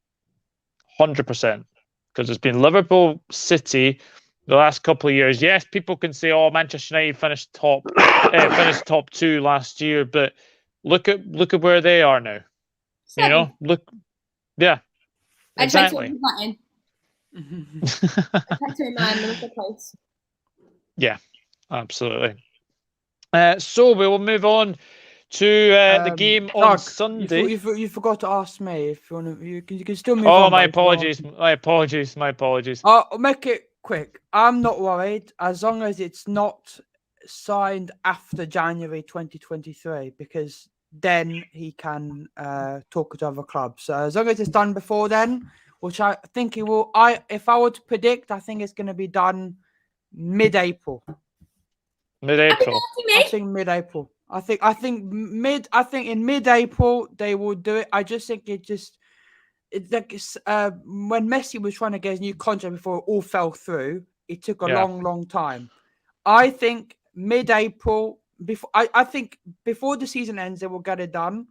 100%. Because it's been Liverpool, City the last couple of years. Yes, people can say, "Oh, Manchester United finished top 2 last year," but look at where they are now. Look, yeah, exactly. I tried to remind them of the place. Yeah, absolutely. So we will move on to the game on Sunday. You forgot to ask me if you want to. You can still move on. Oh, my apologies. My apologies. I'll make it quick. I'm not worried as long as it's not signed after January 2023, because then he can talk to other clubs. So as long as it's done before then, which I think he will. If I were to predict, I think it's going to be done mid-April. Mid-April. I think mid-April. I think in mid-April they will do it. I just think it's like when Messi was trying to get his new contract before it all fell through, it took a long time. I think mid-April, I think before the season ends, they will get it done.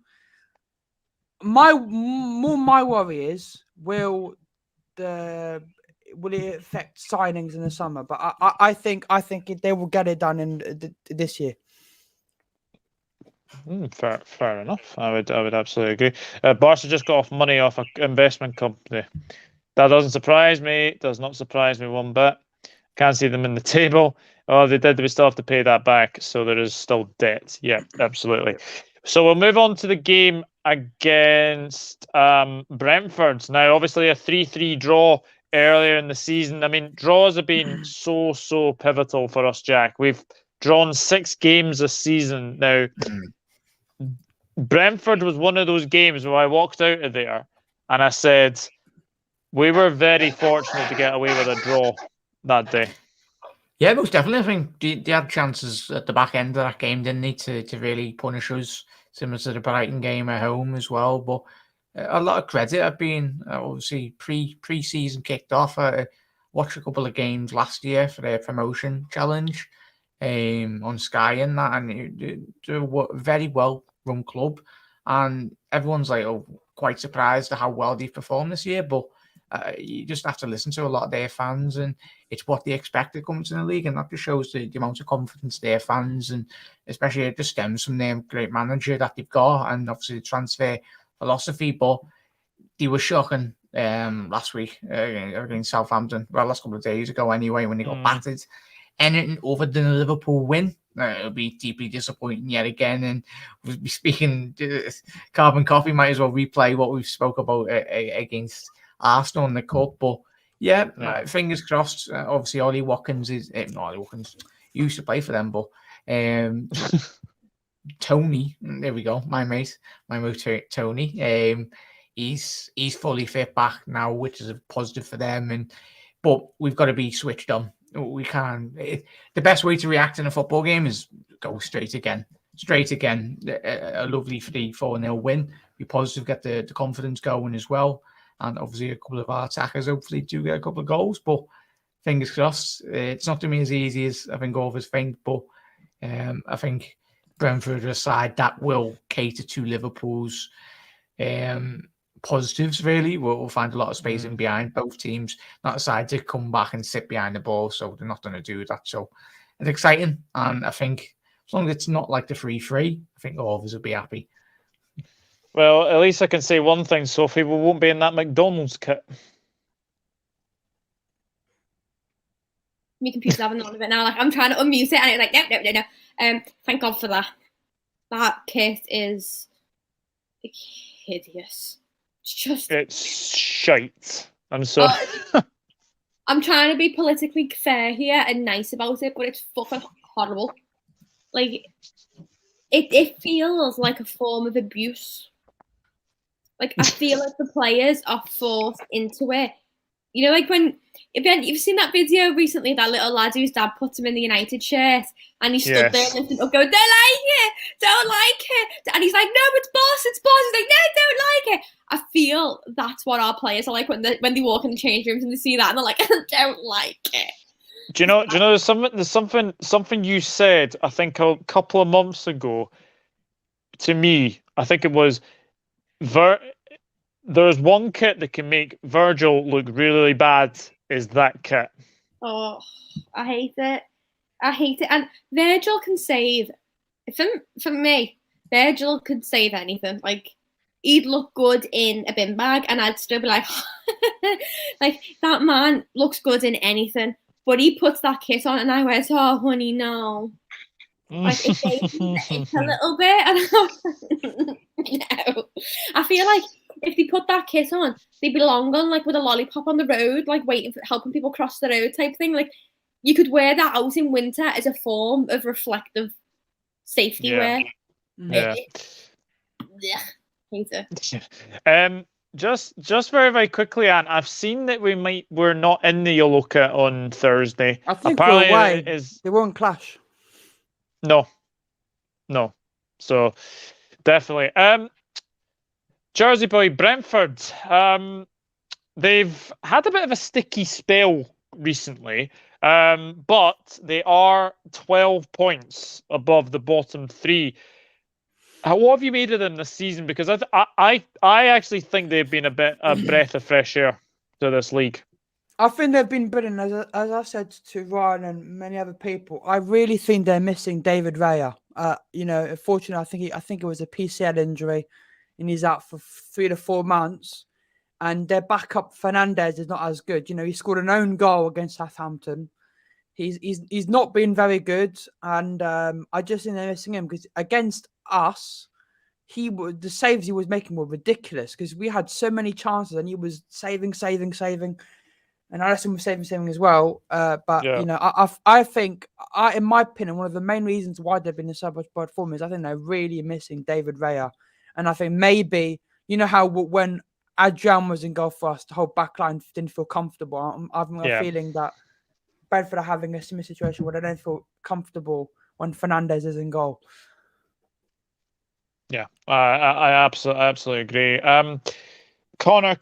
My worry is will it affect signings in the summer? But I think they will get it done in this year. Fair enough. I would absolutely agree. Barca just got off money off an investment company. That doesn't surprise me. Does not surprise me one bit. Can't see them in the table. Oh, they did. We still have to pay that back, so there is still debt. Yeah, absolutely. So we'll move on to the game against Brentford. Now, obviously, a 3-3 draw earlier in the season. I mean, draws have been so pivotal for us, Jack. We've drawn 6 games this season now. Brentford was one of those games where I walked out of there and I said, we were very fortunate to get away with a draw that day. Yeah, most definitely. I think they had chances at the back end of that game, didn't they, to really punish us, similar to the Brighton game at home as well. But a lot of credit have been obviously pre-season kicked off. I watched a couple of games last year for their promotion challenge on Sky and that, and they're a very well run club, and everyone's like quite surprised at how well they've performed this year. But you just have to listen to a lot of their fans, and it's what they expected coming to the league, and that just shows the amount of confidence their fans, and especially it just stems from their great manager that they've got, and obviously the transfer philosophy. But they were shocking last week against Southampton. Well, last couple of days ago anyway, when they got battered. Anything other than a Liverpool win, it'll be deeply disappointing yet again. And we'll be speaking, Carbon Coffee might as well replay what we've spoke about against Arsenal in the Cup. But yeah. Fingers crossed. Obviously, Ollie Watkins not Ollie Watkins, he used to play for them, but Tony, there we go, my mate Tony. He's fully fit back now, which is a positive for them. But we've got to be switched on. We can't. The best way to react in a football game is go straight again. A lovely 3-4-0 win. Be positive, get the confidence going as well. And obviously a couple of our attackers hopefully do get a couple of goals. But fingers crossed. It's not going to be as easy as I think all of us think. But I think Brentford are a side that will cater to Liverpool's positives, really. We'll find a lot of space in behind both teams. Not a side to come back and sit behind the ball, so they're not going to do that. So it's exciting, and I think as long as it's not like the 3-3, I think all of us will be happy. Well, at least I can say one thing, Sophie, we won't be in that McDonald's kit. My computer's having none of it now. Like, I'm trying to unmute it, and it's like, no. Thank God for that. That kit is hideous. It's shite. I'm sorry. I'm trying to be politically fair here and nice about it, but it's fucking horrible. Like, it feels like a form of abuse. Like, I feel like the players are forced into it. You know, like when you've seen that video recently, that little lad whose dad put him in the United shirt, and he stood there lifting up, going, don't like it, and he's like, no, it's boss. He's like, no, don't like it. I feel that's what our players are like when they walk in the change rooms and they see that, and they're like, I don't like it. Do you know? There's something you said, I think a couple of months ago to me. I think it was there's one kit that can make Virgil look really bad. Is that kit? Oh, I hate it. And Virgil can save. For me, Virgil could save anything. Like, he'd look good in a bin bag, and I'd still be like, like, that man looks good in anything. But he puts that kit on, and I went, oh, honey, no. Like, it gave me the ick a little bit. And no. I feel like if they put that kit on, they belong on, like, with a lollipop on the road, like, helping people cross the road type thing. Like, you could wear that out in winter as a form of reflective safety wear. Yeah. Hate it. Just very, very quickly, Anne, I've seen that we're not in the yellow kit on Thursday. I think apparently we're away. They won't clash. No. So definitely. Jersey boy, Brentford. They've had a bit of a sticky spell recently, but they are 12 points above the bottom 3. What have you made of them this season? Because I actually think they've been a breath of fresh air to this league. I think they've been brilliant. As I said to Ryan and many other people, I really think they're missing David Raya. Unfortunately, I think it was a PCL injury, and he's out for 3 to 4 months. And their backup Fernandez is not as good. He scored an own goal against Southampton. He's not been very good, and I just think they're missing him because against us, the saves he was making were ridiculous because we had so many chances and he was saving, and Alisson was saving as well. I think, in my opinion, one of the main reasons why they've been in so much bad form is I think they're really missing David Raya, and I think maybe how when Adrian was in goal for us, the whole back line didn't feel comfortable. I've got a feeling that Brentford are having a similar situation where they don't feel comfortable when Fernandez is in goal. Yeah, I absolutely agree. Connor,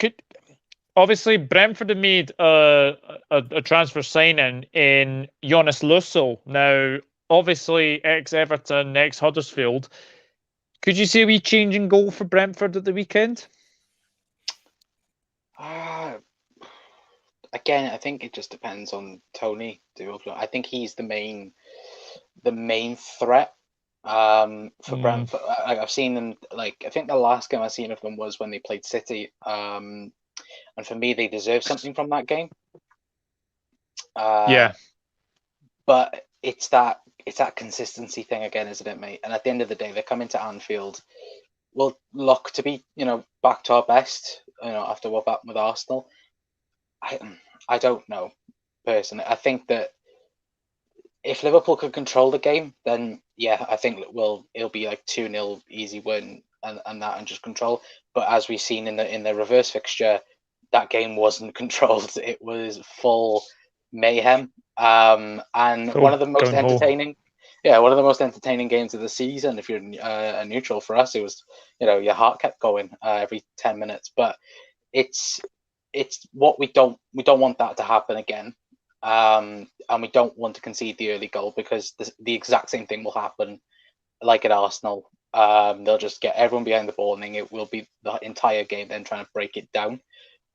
obviously Brentford have made a transfer signing in Jonas Lusso. Now, obviously ex-Everton, ex-Huddersfield. Could you see a wee change in goal for Brentford at the weekend? Again, I think it just depends on Tony. I think he's the main threat for Brentford. I've seen them, I think the last game I've seen of them was when they played City. And for me, they deserve something from that game. But it's that consistency thing again, isn't it, mate? And at the end of the day, they come into Anfield. We'll look to be, back to our best, after what happened with Arsenal. I don't know, personally. I think that if Liverpool could control the game, then yeah, I think it'll be 2-0 easy win and just control. But as we've seen in the reverse fixture, that game wasn't controlled. It was full mayhem. And one of the most entertaining games of the season. If you're a neutral, for us, it was, your heart kept going every 10 minutes. But it's what we don't want that to happen again. And we don't want to concede the early goal because the exact same thing will happen like at Arsenal. They'll just get everyone behind the ball and then it will be the entire game then trying to break it down.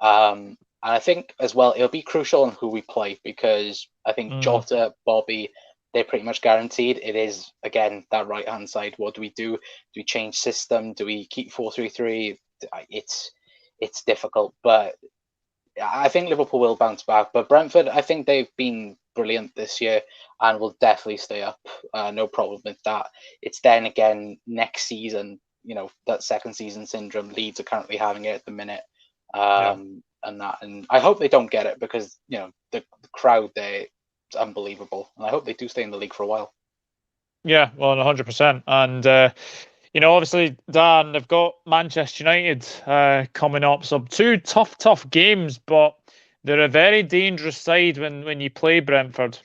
And I think as well, it'll be crucial on who we play because I think Jota, Bobby, they're pretty much guaranteed. It is, again, that right-hand side. What do we do? Do we change system? Do we keep 4-3-3? It's difficult, but I think Liverpool will bounce back. But Brentford, I think they've been brilliant this year and will definitely stay up. No problem with that. It's then again next season, that second season syndrome. Leeds are currently having it at the minute. And I hope they don't get it because the crowd there is unbelievable, and I hope they do stay in the league for a while. Yeah, well, 100%. And obviously, Dan, they've got Manchester United coming up. So 2 tough games, but they're a very dangerous side when you play Brentford.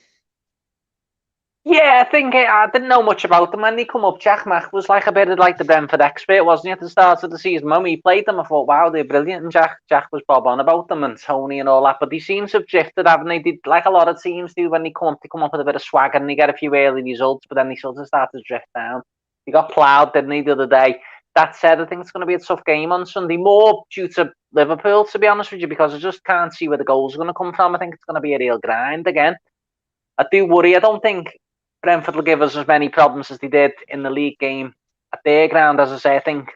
Yeah, I think I didn't know much about them when they come up. Mack was a bit of the Brentford expert, wasn't he, at the start of the season? When we played them, I thought, wow, they're brilliant. And Jack was bob on about them and Tony and all that. But they seem to have drifted, haven't they? Like a lot of teams do when they come up with a bit of swagger and they get a few early results, but then they sort of start to drift down. They got ploughed, didn't they, the other day? That said, I think it's going to be a tough game on Sunday, more due to Liverpool, to be honest with you, because I just can't see where the goals are going to come from. I think it's going to be a real grind again. I do worry. I don't think Brentford will give us as many problems as they did in the league game at their ground. As I say, I think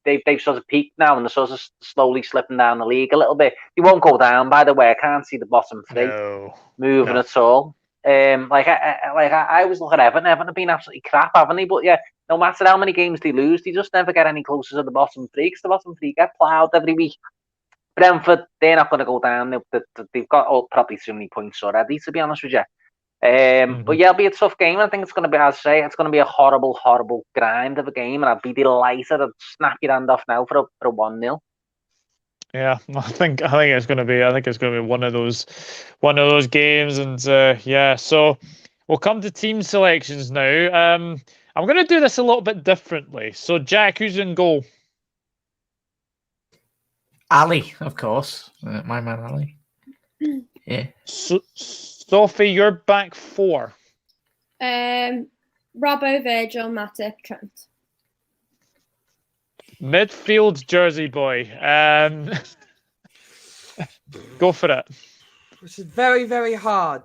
they've sort of peaked now and they're sort of slowly slipping down the league a little bit. They won't go down, by the way. I can't see the bottom 3 moving at all. I was looking at Everton. Everton have been absolutely crap, haven't they? But yeah, no matter how many games they lose, they just never get any closer to the bottom 3 because the bottom 3 get ploughed every week. Brentford, they're not going to go down. They've got probably too many points already, to be honest with you. But yeah, it'll be a tough game. I think it's going to be, as I say, it's going to be a horrible, horrible grind of a game, and I'd be delighted. I'd snap your hand off now for a 1-0. Yeah, I think it's going to be. I think it's going to be one of those games, and So we'll come to team selections now. I'm going to do this a little bit differently. So Jack, who's in goal? Ali, of course, my man Ali. Yeah. Sophie, you're back 4. Robbo, Virgil, Matip, Trent. Midfield Jersey boy. Go for it. This is very, very hard.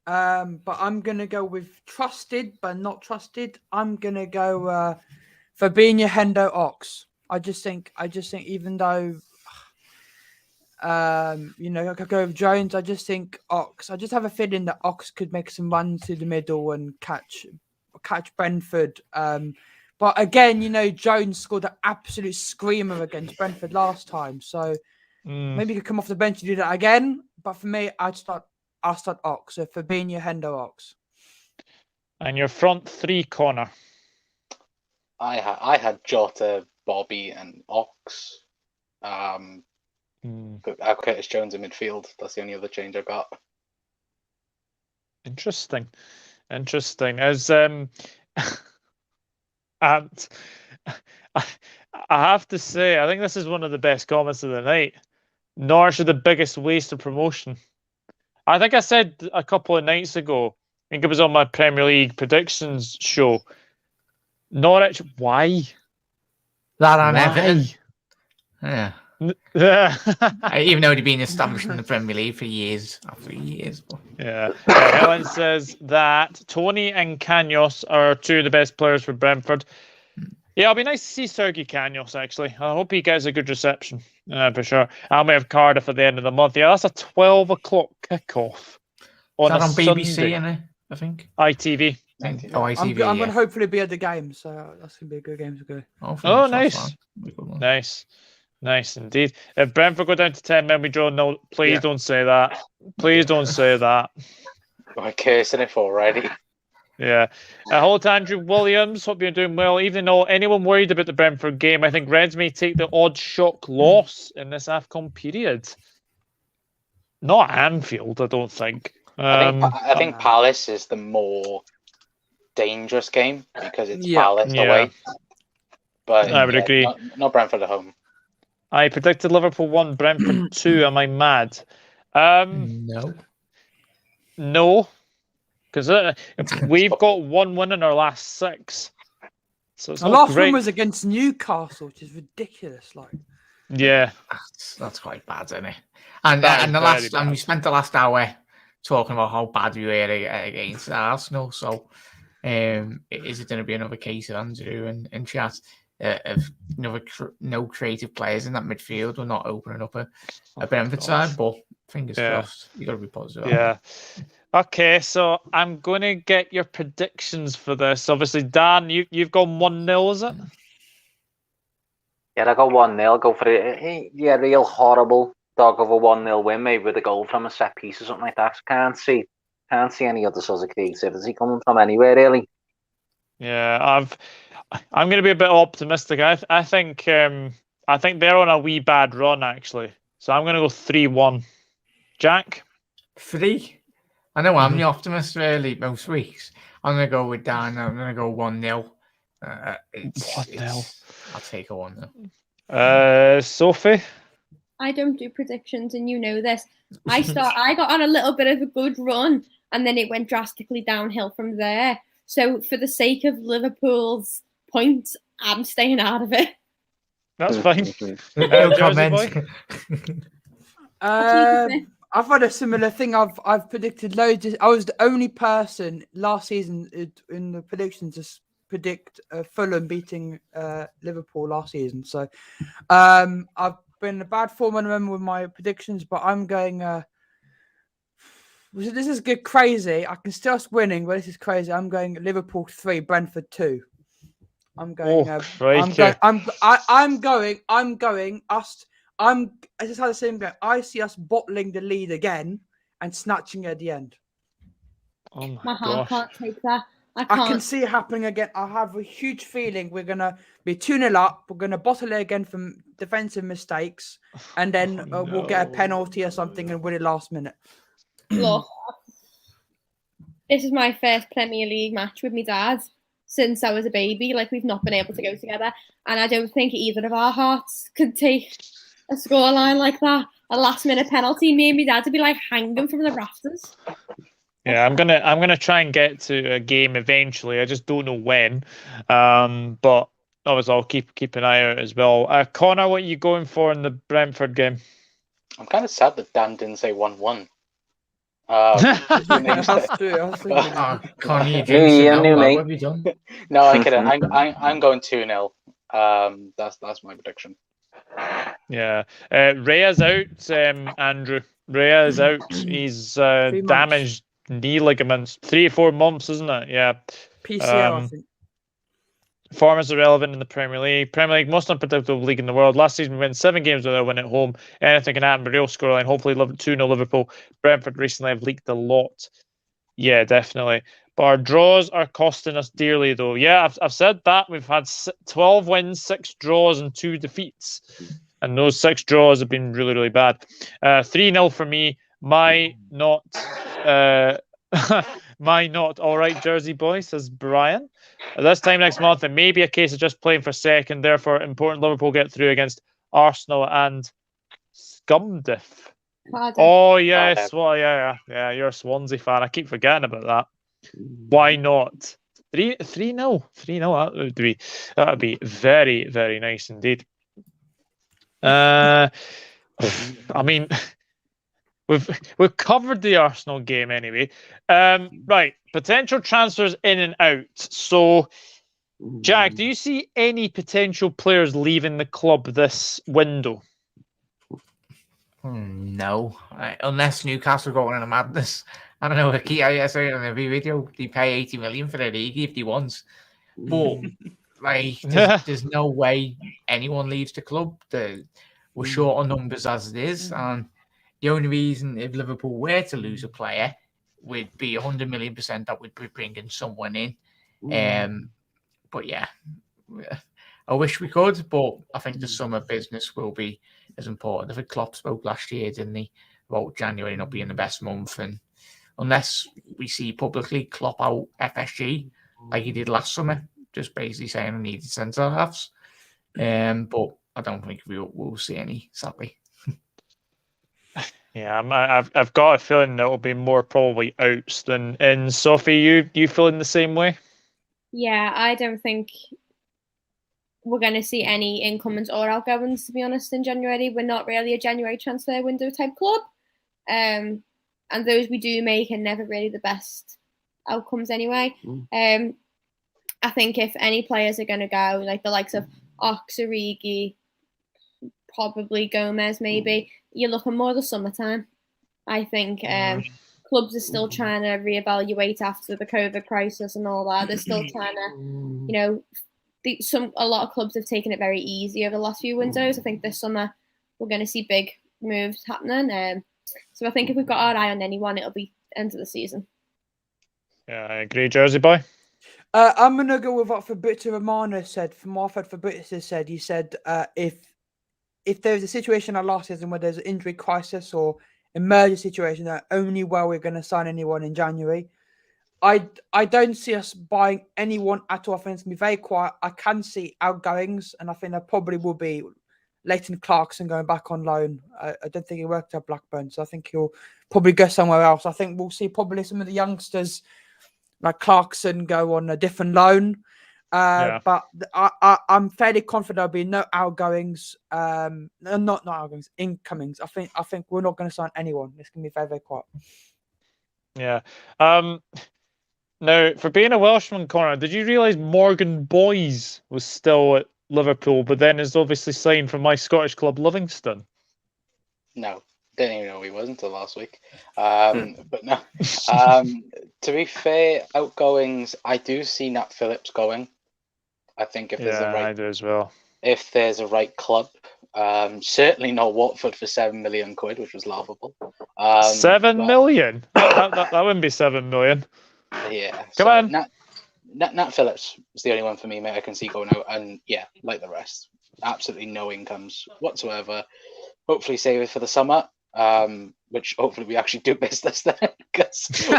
but I'm gonna go with trusted but not trusted. I'm gonna go Fabinho, Hendo, Ox. I just think even though I could go with Jones, I just think Ox. I just have a feeling that Ox could make some runs to the middle and catch Brentford. But again, Jones scored an absolute screamer against Brentford last time, so maybe he could come off the bench and do that again. But for me, I'll start Ox. So Fabinho, Hendo, Ox. And your front three, Connor. I had Jota, Bobby, and Ox. I've Curtis Jones in midfield. That's the only other change I got. Interesting. As and I have to say, I think this is one of the best comments of the night. Norwich are the biggest waste of promotion. I think I said a couple of nights ago, I think it was on my Premier League predictions show, Norwich, why? That on Everton. Yeah. Even though they've been established in the Premier League for years after years. But... Yeah. Helen says that Tony and Canos are two of the best players for Brentford. Yeah, it'll be nice to see Sergio Canos, actually. I hope he gets a good reception, for sure. I may have Cardiff at the end of the month. Yeah, that's a 12 o'clock kickoff. On BBC, Sunday. isn't it? I think. ITV. ITV. I'm going to hopefully be at the game, so that's going to be a good game to go. Oh, nice. Nice indeed. If Brentford go down to 10 men, we draw. No, please don't say that. Please don't say that. I'm cursing it already. Yeah. Hello to Andrew Williams. Hope you're doing well. Even though anyone worried about the Brentford game, I think Reds may take the odd shock loss in this AFCON period. Not Anfield, I don't think. I think Palace is the more dangerous game because it's Palace away. But I would agree. Not Brentford at home. I predicted Liverpool 1, Brentford 2. Am I mad? No. Because we've got 1 win in our last 6. So it's the not last great. one was against Newcastle, which is ridiculous. Yeah. That's quite bad, isn't it? And we spent the last hour talking about how bad we were against Arsenal. So is it going to be another case of Andrew and chat of no creative players in that midfield? We're not opening up a Brentford side, but fingers crossed. You got to be positive. Yeah. Okay, so I'm going to get your predictions for this. Obviously, Dan, you've gone 1-0, is it? Yeah, I got 1-0. Go for it. Yeah, real horrible dog of a 1-0 win, maybe with a goal from a set piece or something like that. Can't see any other sort of creativity coming from anywhere, really. Yeah, I'm going to be a bit optimistic. I think they're on a wee bad run, actually. So I'm going to go 3-1. Jack? 3. I know I'm the optimist, really, most weeks. I'm going to go with Dan. I'm going to go 1-0. 1-0. I'll take a 1-0. Sophie? I don't do predictions, and you know this. I got on a little bit of a good run, and then it went drastically downhill from there. So for the sake of Liverpool's points, I'm staying out of it. That's fine. No comment. I've had a similar thing. I've predicted loads. I was the only person last season in the predictions to predict Fulham beating Liverpool last season. So I've been in a bad form at the moment with my predictions, but I'm going. This is good, crazy. I can still us winning, but this is crazy. I'm going Liverpool 3, Brentford 2. I'm going. I just had the same game. I see us bottling the lead again and snatching it at the end. Oh my heart can't take that. I can see it happening again. I have a huge feeling we're going to be 2-0 up. We're going to bottle it again from defensive mistakes. And then we'll get a penalty or something and win it last minute. Look, this is my first Premier League match with my dad since I was a baby. We've not been able to go together. And I don't think either of our hearts could take a scoreline like that. A last-minute penalty. Me and my dad would be hanging from the rafters. Yeah, I'm gonna try and get to a game eventually. I just don't know when. But obviously I'll keep an eye out as well. Connor, what are you going for in the Brentford game? I'm kind of sad that Dan didn't say 1-1. Two names That's there. true. I was thinking Oh, Connie, New year, now, new what me. have you done? No, I'm kidding. I'm going 2-0. That's my prediction. Yeah. Raya's out, Andrew. Raya is out. He's 3 months. damaged knee ligaments. 3 or 4 months, isn't it? Yeah. PCL, I think. Form is irrelevant in the Premier League. Premier League, most unpredictable league in the world. Last season, we won 7 games without a win at home. Anything can happen, but real scoreline. Hopefully, 2-0 Liverpool. Brentford recently have leaked a lot. Yeah, definitely. But our draws are costing us dearly, though. Yeah, I've said that. We've had 12 wins, 6 draws, and 2 defeats. And those 6 draws have been really, really bad. 3-0 for me. My not all right, Jersey boy, says Brian. This time next month, it may be a case of just playing for second. Therefore, important Liverpool get through against Arsenal and Scumdiff. Oh yes, well yeah. You're a Swansea fan. I keep forgetting about that. Why not? 3-0. That would be very, very nice indeed. I mean, we've covered the Arsenal game anyway. Right, potential transfers in and out. So, Jack, do you see any potential players leaving the club this window? No, unless Newcastle go on a madness. I don't know. I say on every video they pay 80 million for their league if they want. But like, there's no way anyone leaves the club. We're short on numbers as it is, and the only reason if Liverpool were to lose a player would be 100 million% that we'd be bringing someone in. But yeah, I wish we could, but I think the summer business will be as important. I think Klopp spoke last year, didn't he, about January not being the best month, and unless we see publicly Klopp out FSG like he did last summer, just basically saying I needed centre halves. But I don't think we'll see any, sadly. Yeah, I've got a feeling that will be more probably outs than in. Sophie, you feeling the same way? Yeah, I don't think we're going to see any incomings or outgoings, to be honest, in January. We're not really a January transfer window type club. And those we do make are never really the best outcomes anyway. I think if any players are going to go, like the likes of Ox, Origi, probably Gomez, maybe, you're looking more the summertime. I think clubs are still trying to reevaluate after the COVID crisis and all that. They're still trying to, a lot of clubs have taken it very easy over the last few windows. I think this summer we're going to see big moves happening. So I think if we've got our eye on anyone, it'll be end of the season. Yeah, I agree, Jersey boy. I'm going to go with what Fabrizio Romano said. From what Fabrizio said, he said if there's a situation like last season where there's an injury crisis or emergency situation, that only where we're going to sign anyone in January. I don't see us buying anyone at all. I think it's going to be very quiet. I can see outgoings, and I think there probably will be Leighton Clarkson going back on loan. I don't think he worked at Blackburn, so I think he'll probably go somewhere else. I think we'll see probably some of the youngsters like Clarkson go on a different loan. But I'm fairly confident there'll be no outgoings. Not outgoings, incomings. I think we're not going to sign anyone. It's going to be very, very quiet. Yeah. Now, for being a Welshman, Connor, did you realise Morgan Boys was still at Liverpool, but then is obviously signed from my Scottish club Livingston? No, didn't even know he was until last week. But no. To be fair, outgoings, I do see Nat Phillips going. I think if there's I do as well. If there's a right club, certainly not Watford for £7 million, which was laughable. 7 million? That wouldn't be 7 million. Yeah. Come on. Nat Phillips is the only one for me, mate. I can see going out, and yeah, like the rest, absolutely no incomes whatsoever. Hopefully, save it for the summer, which hopefully we actually do business then, because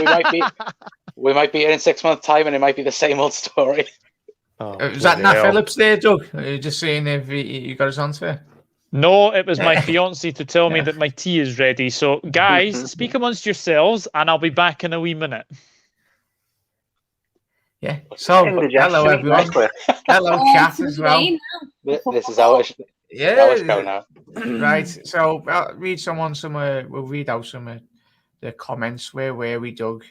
we might be in 6 months' time, and it might be the same old story. Was that Nat Phillips there, Doug? Are you just saying if you got his answer? No, it was my fiance to tell me that my tea is ready. So, guys, speak amongst yourselves, and I'll be back in a wee minute. Yeah. So, hello everyone. Hello, chat as well. This is our show now. Right. So, I'll read someone somewhere. We'll read out some the comments. Where were we, Doug?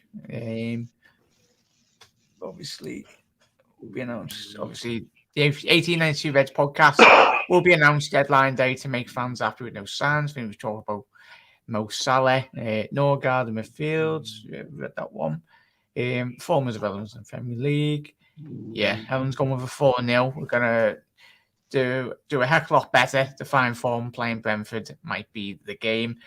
Obviously, will be announced. Obviously, the 1892 Reds podcast will be announced deadline day to make fans happy with no signs. I think we talk about Mo Salah, Norgard, the midfield. Read that one. Performers of Ellen's in Premier League. Yeah, Ellen's gone with a 4-0. We're gonna do a heck of a lot better to find form. Playing Brentford might be the game.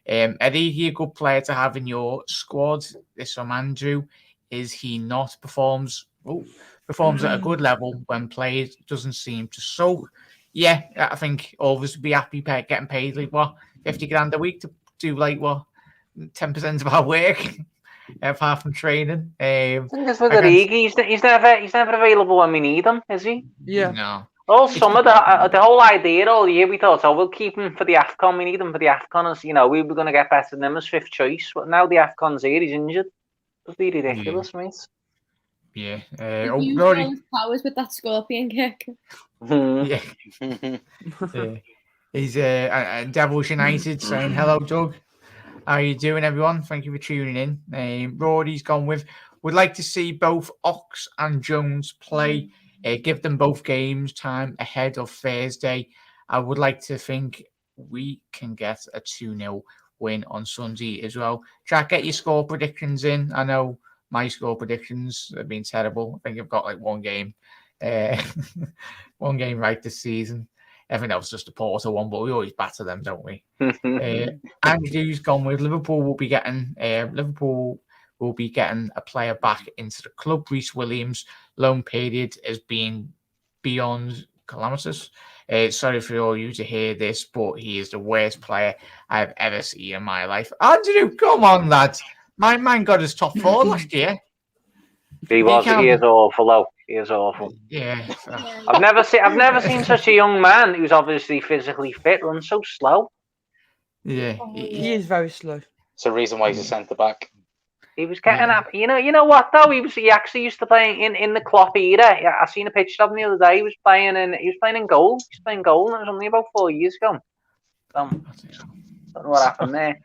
Eddie, he a good player to have in your squad. This from Andrew. Is he not? Performs at a good level when played. Doesn't seem to soak. Yeah, I think all of us would be happy getting paid like what, 50 grand a week to do like what, 10% of our work apart from training. I think it's for the league. He's never available when we need him, is he? Yeah. No. All summer, the whole idea all year, we thought, we'll keep him for the AFCON. We need him for the AFCON. As, we were going to get better than him as fifth choice. But now the AFCON's here, he's injured. It'd be ridiculous, mate. Yeah. Use all his powers with that scorpion kick. Yeah. He's Devils United saying hello, Doug. How are you doing, everyone? Thank you for tuning in. Rory's gone with, would like to see both Ox and Jones play. Give them both games time ahead of Thursday. I would like to think we can get a 2-0 win on Sunday as well. Jack, get your score predictions in. I know my score predictions have been terrible. I think I've got like one game right this season. Everything else just a Porter one, but we always batter them, don't we? Andrew's gone with Liverpool will be getting a player back into the club. Reece Williams' loan period has been beyond calamitous. Sorry for all you to hear this, but he is the worst player I've ever seen in my life. Andrew, come on, lads. My man got his top 4 last year. He is awful, though. He is awful. Yeah. I've never seen such a young man who's obviously physically fit run so slow. Yeah. He is very slow. It's the reason why he's a centre back. He was getting up. You know what though? He actually used to play in the Klopp era. I seen a picture of him the other day. He was playing in goal. He was playing goal, and it was only about 4 years ago. Don't know what happened there.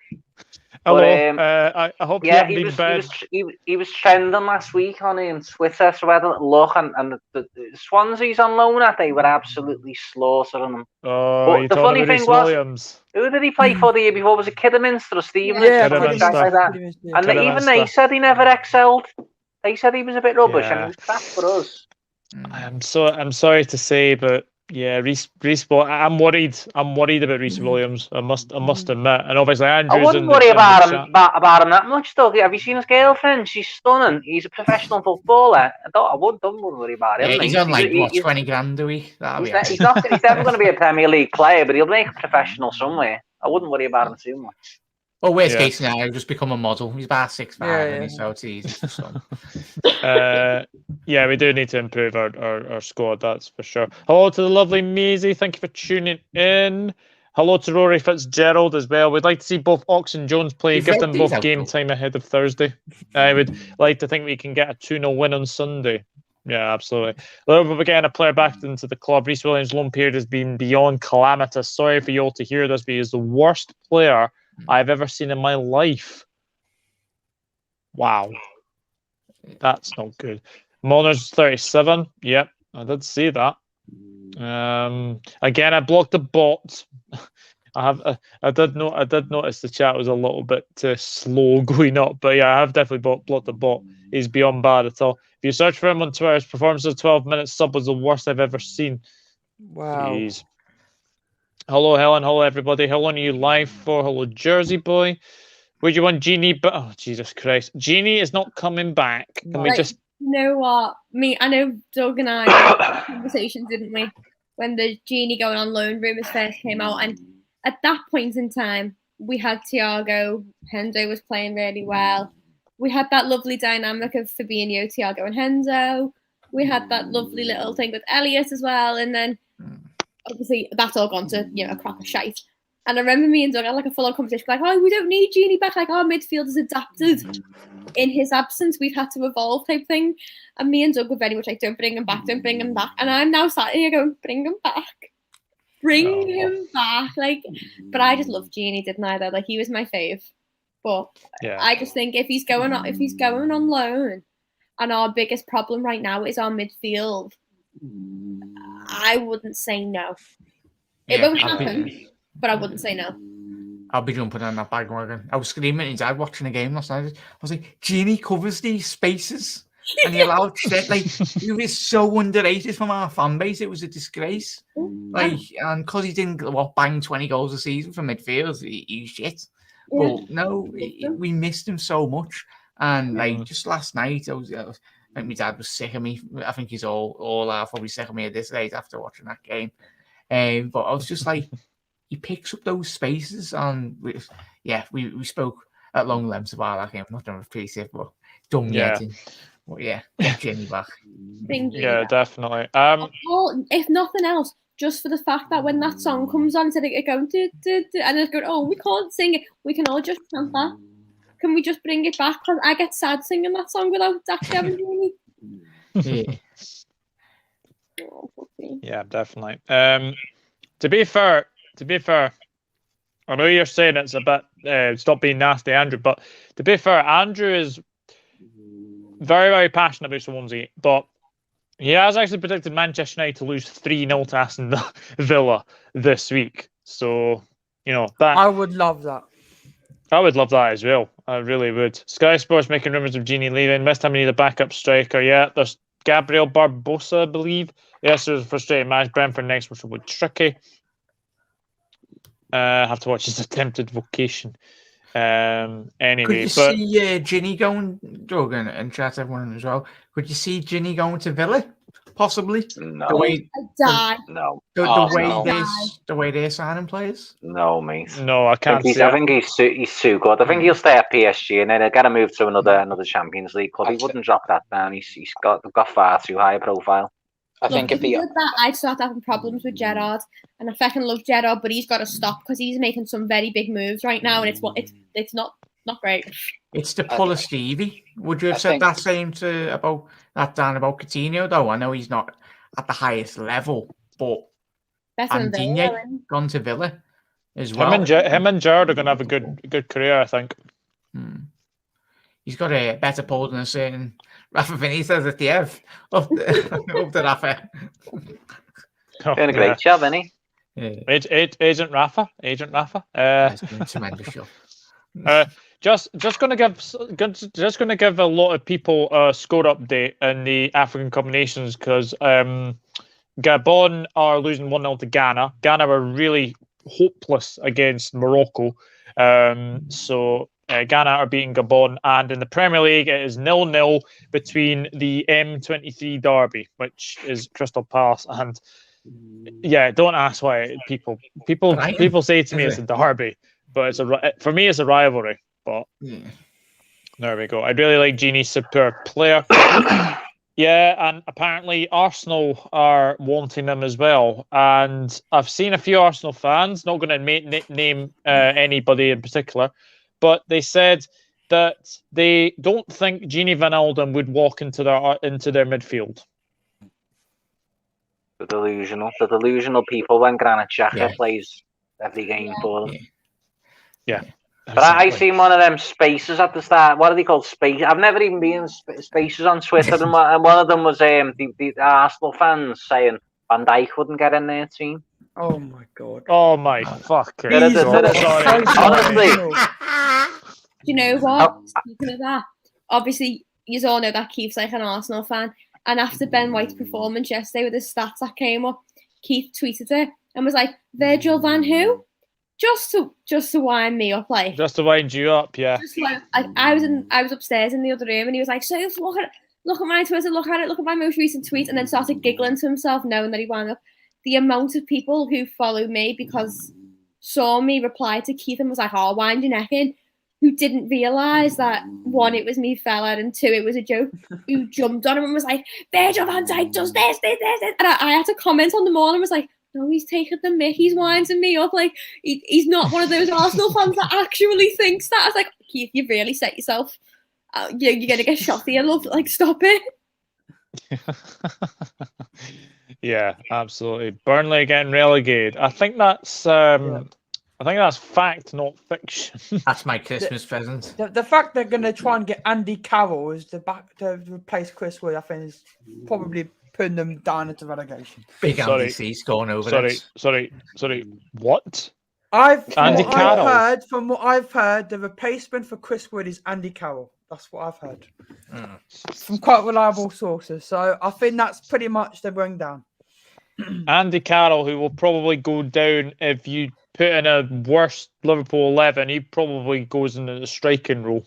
Hello. But, I hope you haven't been bad. He was trending last week on Twitter, so I had a little look, and the Swansea's on loan at, they were absolutely slaughtering them. Oh, but the funny thing was, Williams. Who did he play for the year before? Was it Kidderminster or Steven? Yeah, Like that. And even they said he never excelled. They said he was a bit rubbish, and he was crap for us. I'm sorry to say, but yeah, Reece. I'm worried about Reece Williams. I must admit, and obviously Andrew's. I wouldn't worry about him that much, though. Have you seen his girlfriend? She's stunning. He's a professional footballer. I wouldn't worry about him. Yeah, he's on like 20 grand a week. He's never going to be a Premier League player, but he'll make a professional somewhere. I wouldn't worry about him too much. Well, worst case scenario, just become a model. He's about 6'5", so it's easy. Yeah, we do need to improve our squad, that's for sure. Hello to the lovely Maisie. Thank you for tuning in. Hello to Rory Fitzgerald as well. We'd like to see both Ox and Jones play. Give them both game time ahead of Thursday. I would like to think we can get a 2-0 win on Sunday. Yeah, absolutely. Liverpool are getting a player back into the club. Reece Williams' loan period has been beyond calamitous. Sorry for you all to hear this, but he's the worst player I've ever seen in my life. Wow. That's not good. Milner's 37. Yep, I did see that. Again, I blocked the bot. I did notice the chat was a little bit slow going up, but yeah, I have definitely blocked the bot. He's beyond bad at all. If you search for him on Twitter, his performance of 12 minutes sub was the worst I've ever seen. Wow. Jeez. Hello, Helen. Hello, everybody. How long are you live for? Hello, Jersey boy. Would you want Genie? But oh, Jesus Christ, Genie is not coming back. Can we just? You know what? I know Doug and I had conversations, didn't we, when the Genie going on loan rumours first came out, and at that point in time, we had Thiago. Hendo was playing really well. We had that lovely dynamic of Fabinho, Thiago, and Hendo. We had that lovely little thing with Elliot as well, and then obviously that's all gone to a crock of shite. And I remember me and Doug had like a full-on conversation, like, "Oh, we don't need Genie back. Like, our midfield is adapted. In his absence, we've had to evolve," type thing. And me and Doug were very much like, "Don't bring him back. Don't bring him back." And I'm now sat here going, "Bring him back. Bring him back." Like, but I just loved Genie, didn't I? Though, like, he was my fave. But Yeah. I just think if he's going on loan, and our biggest problem right now is our midfield, I wouldn't say no. It won't happen, but I wouldn't say no. I'll be jumping on that bandwagon. I was screaming at his dad watching the game last night. I was like, Genie covers these spaces and he allowed shit. Like, he was so underrated from our fan base. It was a disgrace. Like, and because he didn't bang 20 goals a season from midfield, he's shit. Yeah. But no, we missed him so much. And like, just last night, I think my dad was sick of me. I think he's all probably sick of me at this age after watching that game. But I was just like, he picks up those spaces, and we spoke at long length about that game. Not to repeat it, but done getting. But get Jenny back. Yeah, definitely. Well, if nothing else, just for the fact that when that song comes on, instead of it going and it's going, oh, we can't sing it. We can all just chant that. Can we just bring it back? Because I get sad singing that song without actually having Jenny. Yeah, definitely. To be fair, I know you're saying it's a bit stop being nasty, Andrew, but to be fair, Andrew is very, very passionate about Swansea, but he has actually predicted Manchester United to lose 3-0 to Aston Villa this week. So, that I would love that. I would love that as well. I really would. Sky Sports making rumours of Genie leaving. West Ham need a backup striker. Yeah, there's Gabriel Barbosa, I believe. Yes, it was a frustrating match. Brentford next, which will be tricky. Have to watch his attempted vocation. Anyway, could you see Ginny going, Doug, and chat everyone as well? Could you see Ginny going to Villa? Possibly. No. The way, no. The way they're signing players. No, mate. No, I can't. I think he's too good. I think he'll stay at PSG and then he'll get to move to another Champions League club. He wouldn't drop that down. They've got far too high a profile. I think if he did that, I'd start having problems with Gerrard, and I fucking love Gerrard, but he's got to stop because he's making some very big moves right now, and it's not great. It's the pull of Stevie. Would you have said that same about Coutinho though? I know he's not at the highest level, but Andigne gone to Villa as well. Him and Gerrard are going to have a good career, I think. He's got a better pull than a certain Rafa Benitez at the F. Up to Rafa. Doing a great job, isn't he? Yeah. Agent Rafa. It's been a tremendous show. Just going to give a lot of people a score update in the African Cup of Nations because Gabon are losing 1-0 to Ghana. Ghana were really hopeless against Morocco. So Ghana are beating Gabon, and in the Premier League it is 0-0 between the M23 derby, which is Crystal Palace, and don't ask why people say to me it's a derby, but for me it's a rivalry. But there we go. I really like Genie's superb player. And apparently Arsenal are wanting him as well. And I've seen a few Arsenal fans, not going to name anybody in particular, but they said that they don't think Gini Wijnaldum would walk into their midfield. The delusional people when Granit Xhaka plays every game for them. Yeah. But I seen one of them spaces at the start. What are they called? Spaces. I've never even been in spaces on Twitter, and one of them was the Arsenal fans saying Van Dijk wouldn't get in their team. Oh my god! Oh my fucking! Honestly, do you know what? Speaking of that, obviously you all know that Keith's like an Arsenal fan, and after Ben White's performance yesterday with his stats that came up, Keith tweeted it and was like, "Virgil van who?" Just to wind me up, like just to wind you up, yeah. Just like I was upstairs in the other room, and he was like, "So look at my Twitter, look at my most recent tweet," and then started giggling to himself, knowing that he wound up. The amount of people who follow me because saw me reply to Keith and was like, "Oh, wind your neck in," who didn't realise that one, it was me fella, and two, it was a joke. Who jumped on him and was like, "Virgil van Dijk does this," and I had to comment on them all and was like, "No, he's taking the mick. He's winding me up. Like he's not one of those Arsenal fans that actually thinks that." I was like, "Keith, you've really set yourself. You're gonna get shot here, love. Like, stop it." Yeah, absolutely. Burnley getting relegated. I think that's. I I think that's fact, not fiction. That's my Christmas present. The fact they're going to try and get Andy Carroll as the back to replace Chris Wood, I think, is probably putting them down into relegation. Big Sorry. Andy C's going over it. Sorry. What? From what I've heard, the replacement for Chris Wood is Andy Carroll. That's what I've heard from quite reliable sources. So I think that's pretty much the rundown. Andy Carroll, who will probably go down if you put in a worse Liverpool 11, he probably goes into the striking role.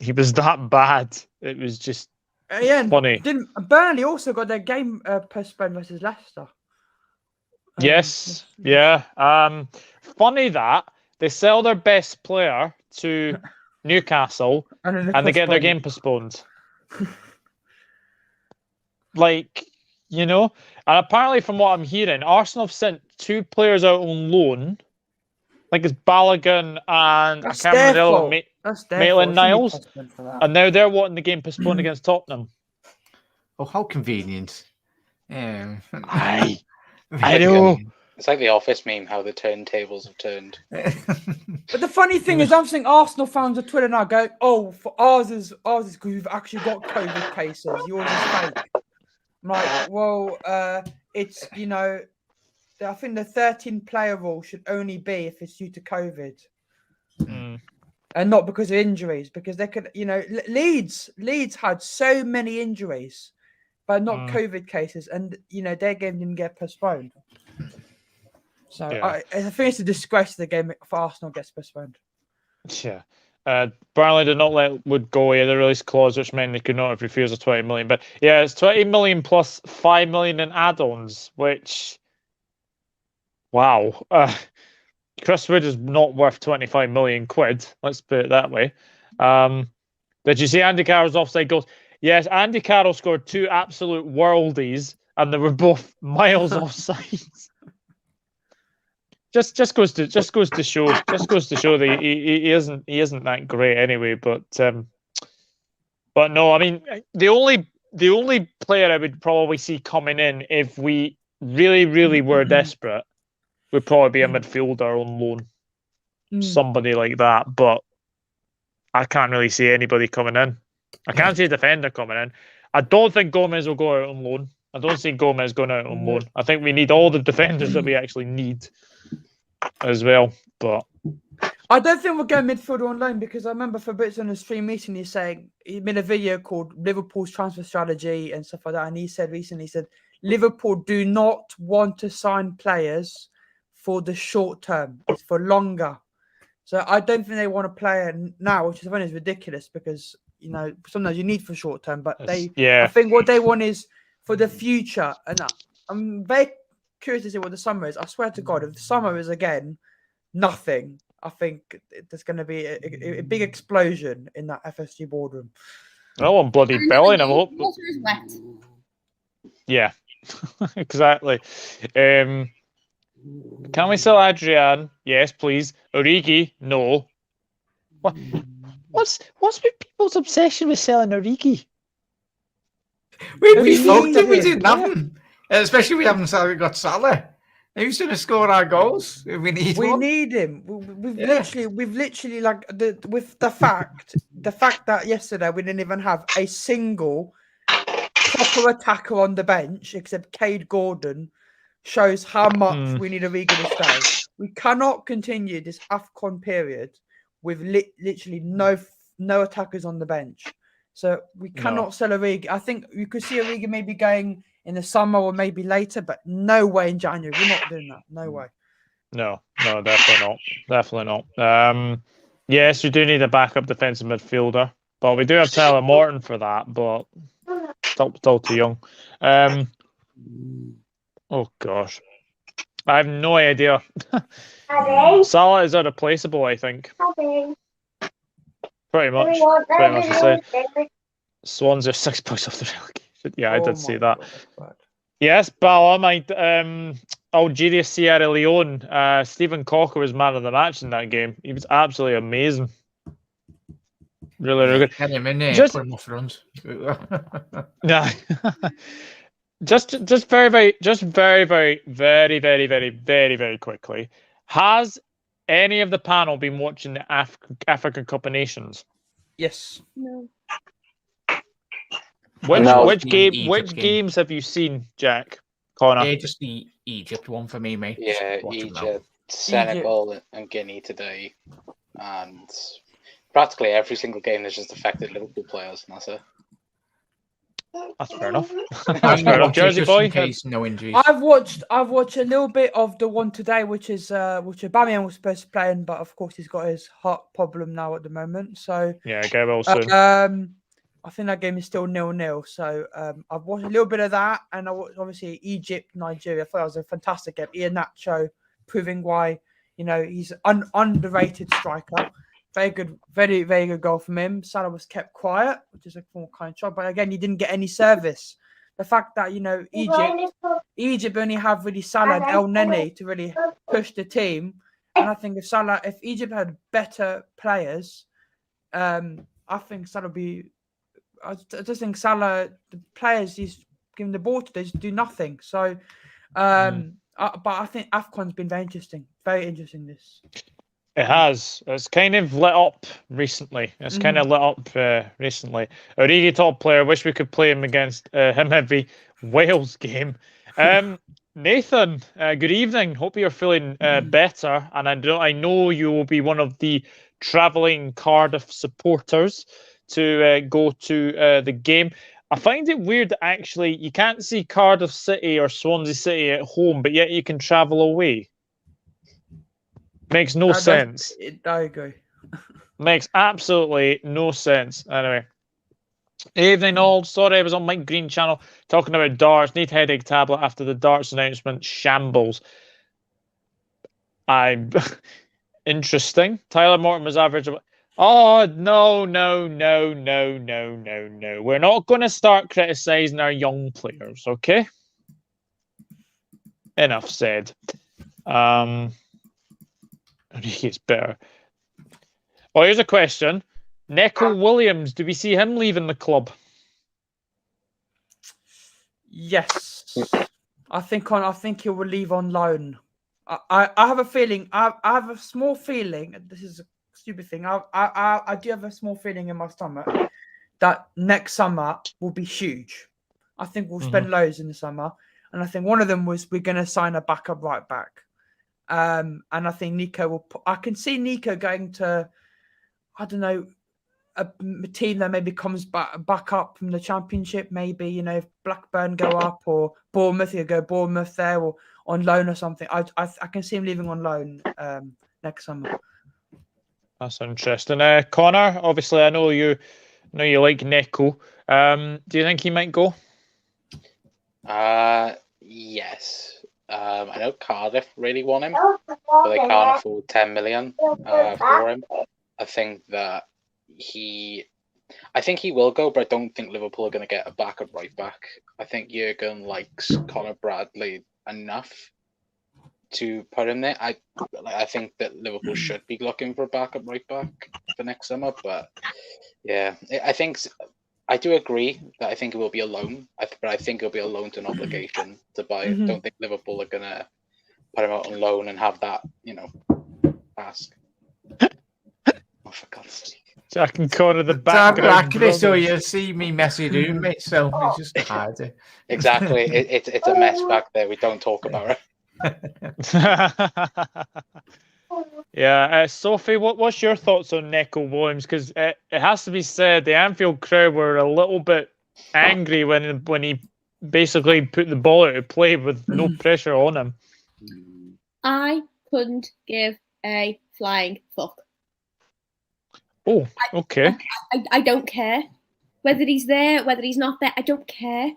He was that bad. It was just funny. Burnley also got their game postponed versus Leicester. Yes. Yeah. Funny that they sell their best player to Newcastle and they get their game postponed. Like, you know, and apparently from what I'm hearing, Arsenal have sent 2 players out on loan. Like it's Balogun and That's I can't their remember fault. That's their Maitland fault. Niles. And now they're wanting the game postponed against Tottenham. Oh, how convenient. I know. It's like the Office meme, how the turntables have turned. But the funny thing is, I'm seeing Arsenal fans on Twitter now going, "Oh, for ours is because we've actually got COVID cases. Yours is fake." I'm like, well, it's I think the 13-player rule should only be if it's due to COVID, and not because of injuries. Because they could, Leeds had so many injuries, but not COVID cases, and their game didn't get postponed. So yeah. I think it's a disgrace the game for Arsenal gets postponed. Yeah. Burnley did not let Wood go. He had a release clause, which meant they could not have refused the 20 million. But yeah, it's 20 million plus 5 million in add-ons, which, wow. Chris Wood is not worth 25 million quid. Let's put it that way. Did you see Andy Carroll's offside goals? Yes, Andy Carroll scored 2 absolute worldies, and they were both miles offside. Just goes to show that he isn't that great anyway. But no, I mean the only player I would probably see coming in if we really were desperate would probably be a midfielder on loan, somebody like that. But I can't really see anybody coming in. I can't see a defender coming in. I don't think Gomez will go out on loan. I don't see Gomez going out on loan. I think we need all the defenders that we actually need as well. But I don't think we'll go midfielder on loan because I remember Fabrizio on the stream recently saying he made a video called Liverpool's transfer strategy and stuff like that. And he said recently, Liverpool do not want to sign players for the short term. It's for longer. So I don't think they want a player now, which I find is ridiculous because sometimes you need for short term, but I think what they want is for the future. And I'm very curious to see what the summer is. I swear to God, if the summer is again nothing, I think there's going to be a big explosion in that FSG boardroom. Oh, I'm bloody belling. I hope. Water is wet. Yeah, exactly. Can we sell Adrian? Yes, please. Origi? No. What's with people's obsession with selling Origi? We fucked him. We didn't have him. Especially we haven't got Salah. Who's going to score our goals? We need him. We've literally like with the fact that yesterday we didn't even have a single proper attacker on the bench except Cade Gordon shows how much we need Origi to stay. We cannot continue this AFCON period with literally no attackers on the bench. So we cannot sell Origi. I think you could see Origi maybe going in the summer or maybe later, but no way in January. We're not doing that. No way. No, definitely not. Yes, we do need a backup defensive midfielder, but we do have Tyler Morton for that, but still too young. Oh gosh, I have no idea. Salah is irreplaceable, I think. Pretty much the same. Swans are 6 points off the relegation. Yeah, I did see that. God, yes, Bala, Algeria, Sierra Leone. Stephen Cocker was man of the match in that game. He was absolutely amazing. Really good. Get him in there. Put him off runs. Yeah. just very quickly. Has any of the panel been watching the African Cup of Nations? Yes. No. Which Egypt game. games have you seen, Jack? Connor? Yeah, just the Egypt one for me, mate. Yeah, Just watch them now. Egypt, Senegal, and Guinea today, and practically every single game that's just affected Liverpool players, and that's it. That's fair enough. I'm That's fair enough. watching it Jersey just boy? in case no injuries. I've watched a little bit of the one today, which Aubameyang was supposed to play in, but of course he's got his heart problem now at the moment. So Yeah, get well soon. I think that game is still 0-0. So I've watched a little bit of that, and I watched obviously Egypt, Nigeria. I thought that was a fantastic game. Iheanacho proving why he's an underrated striker. Very good, very, very good goal from him. Salah was kept quiet, which is a form of kind shot. But again, he didn't get any service. The fact that, Egypt only have really Salah and El Neni to really push the team. And I think if Egypt had better players, I think Salah would be... I just think Salah, the players he's giving the ball to, they just do nothing. So, but I think AFCON's been very interesting. Very interesting, this. It has. It's kind of lit up recently. Origi top player. Wish we could play him against him every Wales game. Nathan, good evening. Hope you're feeling better. And I know you will be one of the travelling Cardiff supporters to go to the game. I find it weird that actually you can't see Cardiff City or Swansea City at home, but yet you can travel away. Makes no sense. I agree. Makes absolutely no sense. Anyway. Evening all. Sorry, I was on Mike Green channel talking about darts. Need headache tablet after the darts announcement. Shambles. I'm interesting. Tyler Morton was average. Oh, no. We're not going to start criticising our young players, okay? Enough said. He's better. Oh, here's a question. Neco Williams, do we see him leaving the club? Yes. I think he will leave on loan. I have a feeling. I have a small feeling. This is a stupid thing. I do have a small feeling in my stomach that next summer will be huge. I think we'll spend loads in the summer, and I think one of them was we're going to sign a backup right back. And I think Nico will. I can see Nico going to, I don't know, a team that maybe comes back up from the Championship. Maybe if Blackburn go up or Bournemouth, he'll go Bournemouth there or on loan or something. I can see him leaving on loan next summer. That's interesting. Connor, obviously, I know you like Neco. Do you think he might go? Yes. I know Cardiff really want him, but they can't afford 10 million for him. I think that he will go, but I don't think Liverpool are going to get a backup right back. I think Jurgen likes Conor Bradley enough to put him there. I think that Liverpool should be looking for a backup right back for next summer, but yeah, I do agree that I think it will be a loan, but I think it'll be a loan to an obligation to buy. I don't think Liverpool are going to put him out on loan and have that, ask. Oh, for God's sake. Jack and Connor, the background. So you see me messy roommate, so it's just hard. Exactly. It's a mess back there. We don't talk about it. Yeah, Sophie, what's your thoughts on Neco Williams? Because it has to be said, the Anfield crowd were a little bit angry when he basically put the ball out of play with no pressure on him. I couldn't give a flying fuck. Oh, okay. I don't care whether he's there, whether he's not there. I don't care.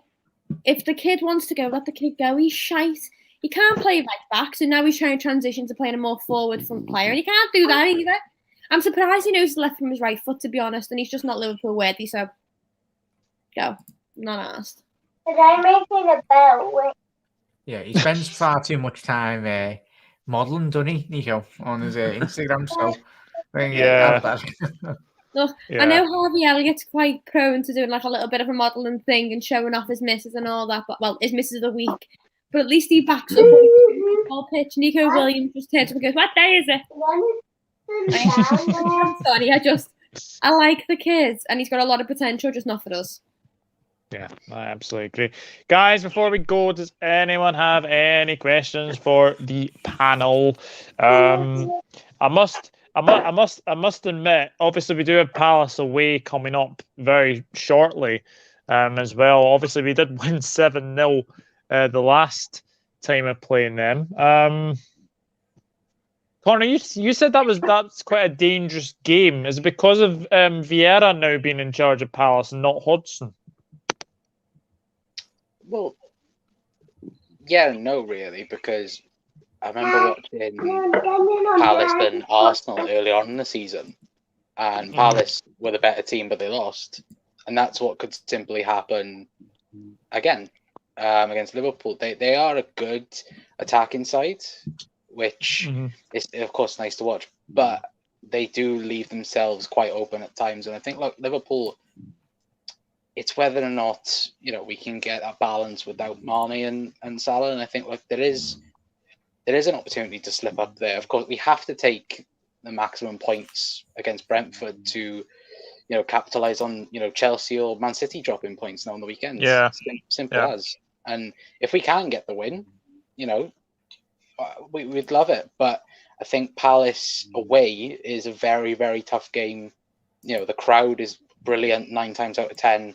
If the kid wants to go, let the kid go. He's shite. He can't play right back, so now he's trying to transition to playing a more forward front player, and he can't do that either. I'm surprised he knows his left from his right foot, to be honest, and he's just not Liverpool worthy, so go. Not asked. Did I make it a bell? Yeah, he spends far too much time modelling, doesn't he, Nico, on his Instagram, so yeah. Look, yeah. I know Harvey Elliott's quite prone to doing like a little bit of a modelling thing and showing off his misses and all that, but his misses of the week. But at least he backs up what he's football pitch. Nico Williams just turns up and goes, "What day is it?" I'm sorry, I like the kids, and he's got a lot of potential, just not for us. Yeah, I absolutely agree. Guys, before we go, does anyone have any questions for the panel? I must admit, obviously we do have Palace away coming up very shortly, as well. Obviously we did win 7-0 the last time of playing them. Connor, you said that's quite a dangerous game. Is it because of Vieira now being in charge of Palace and not Hodgson? Well, yeah, no, really, because I remember watching Palace and Arsenal early on in the season, and Palace were the better team, but they lost, and that's what could simply happen again against Liverpool. They are a good attacking side, which is of course nice to watch, but they do leave themselves quite open at times, and I think Liverpool. It's whether or not we can get that balance without Mane and Salah, and I think there is an opportunity to slip up there. Of course, we have to take the maximum points against Brentford to capitalize on Chelsea or Man City dropping points now on the weekends. Yeah, simple as. And if we can get the win, we'd love it. But I think Palace away is a very, very tough game. The crowd is brilliant 9 times out of 10.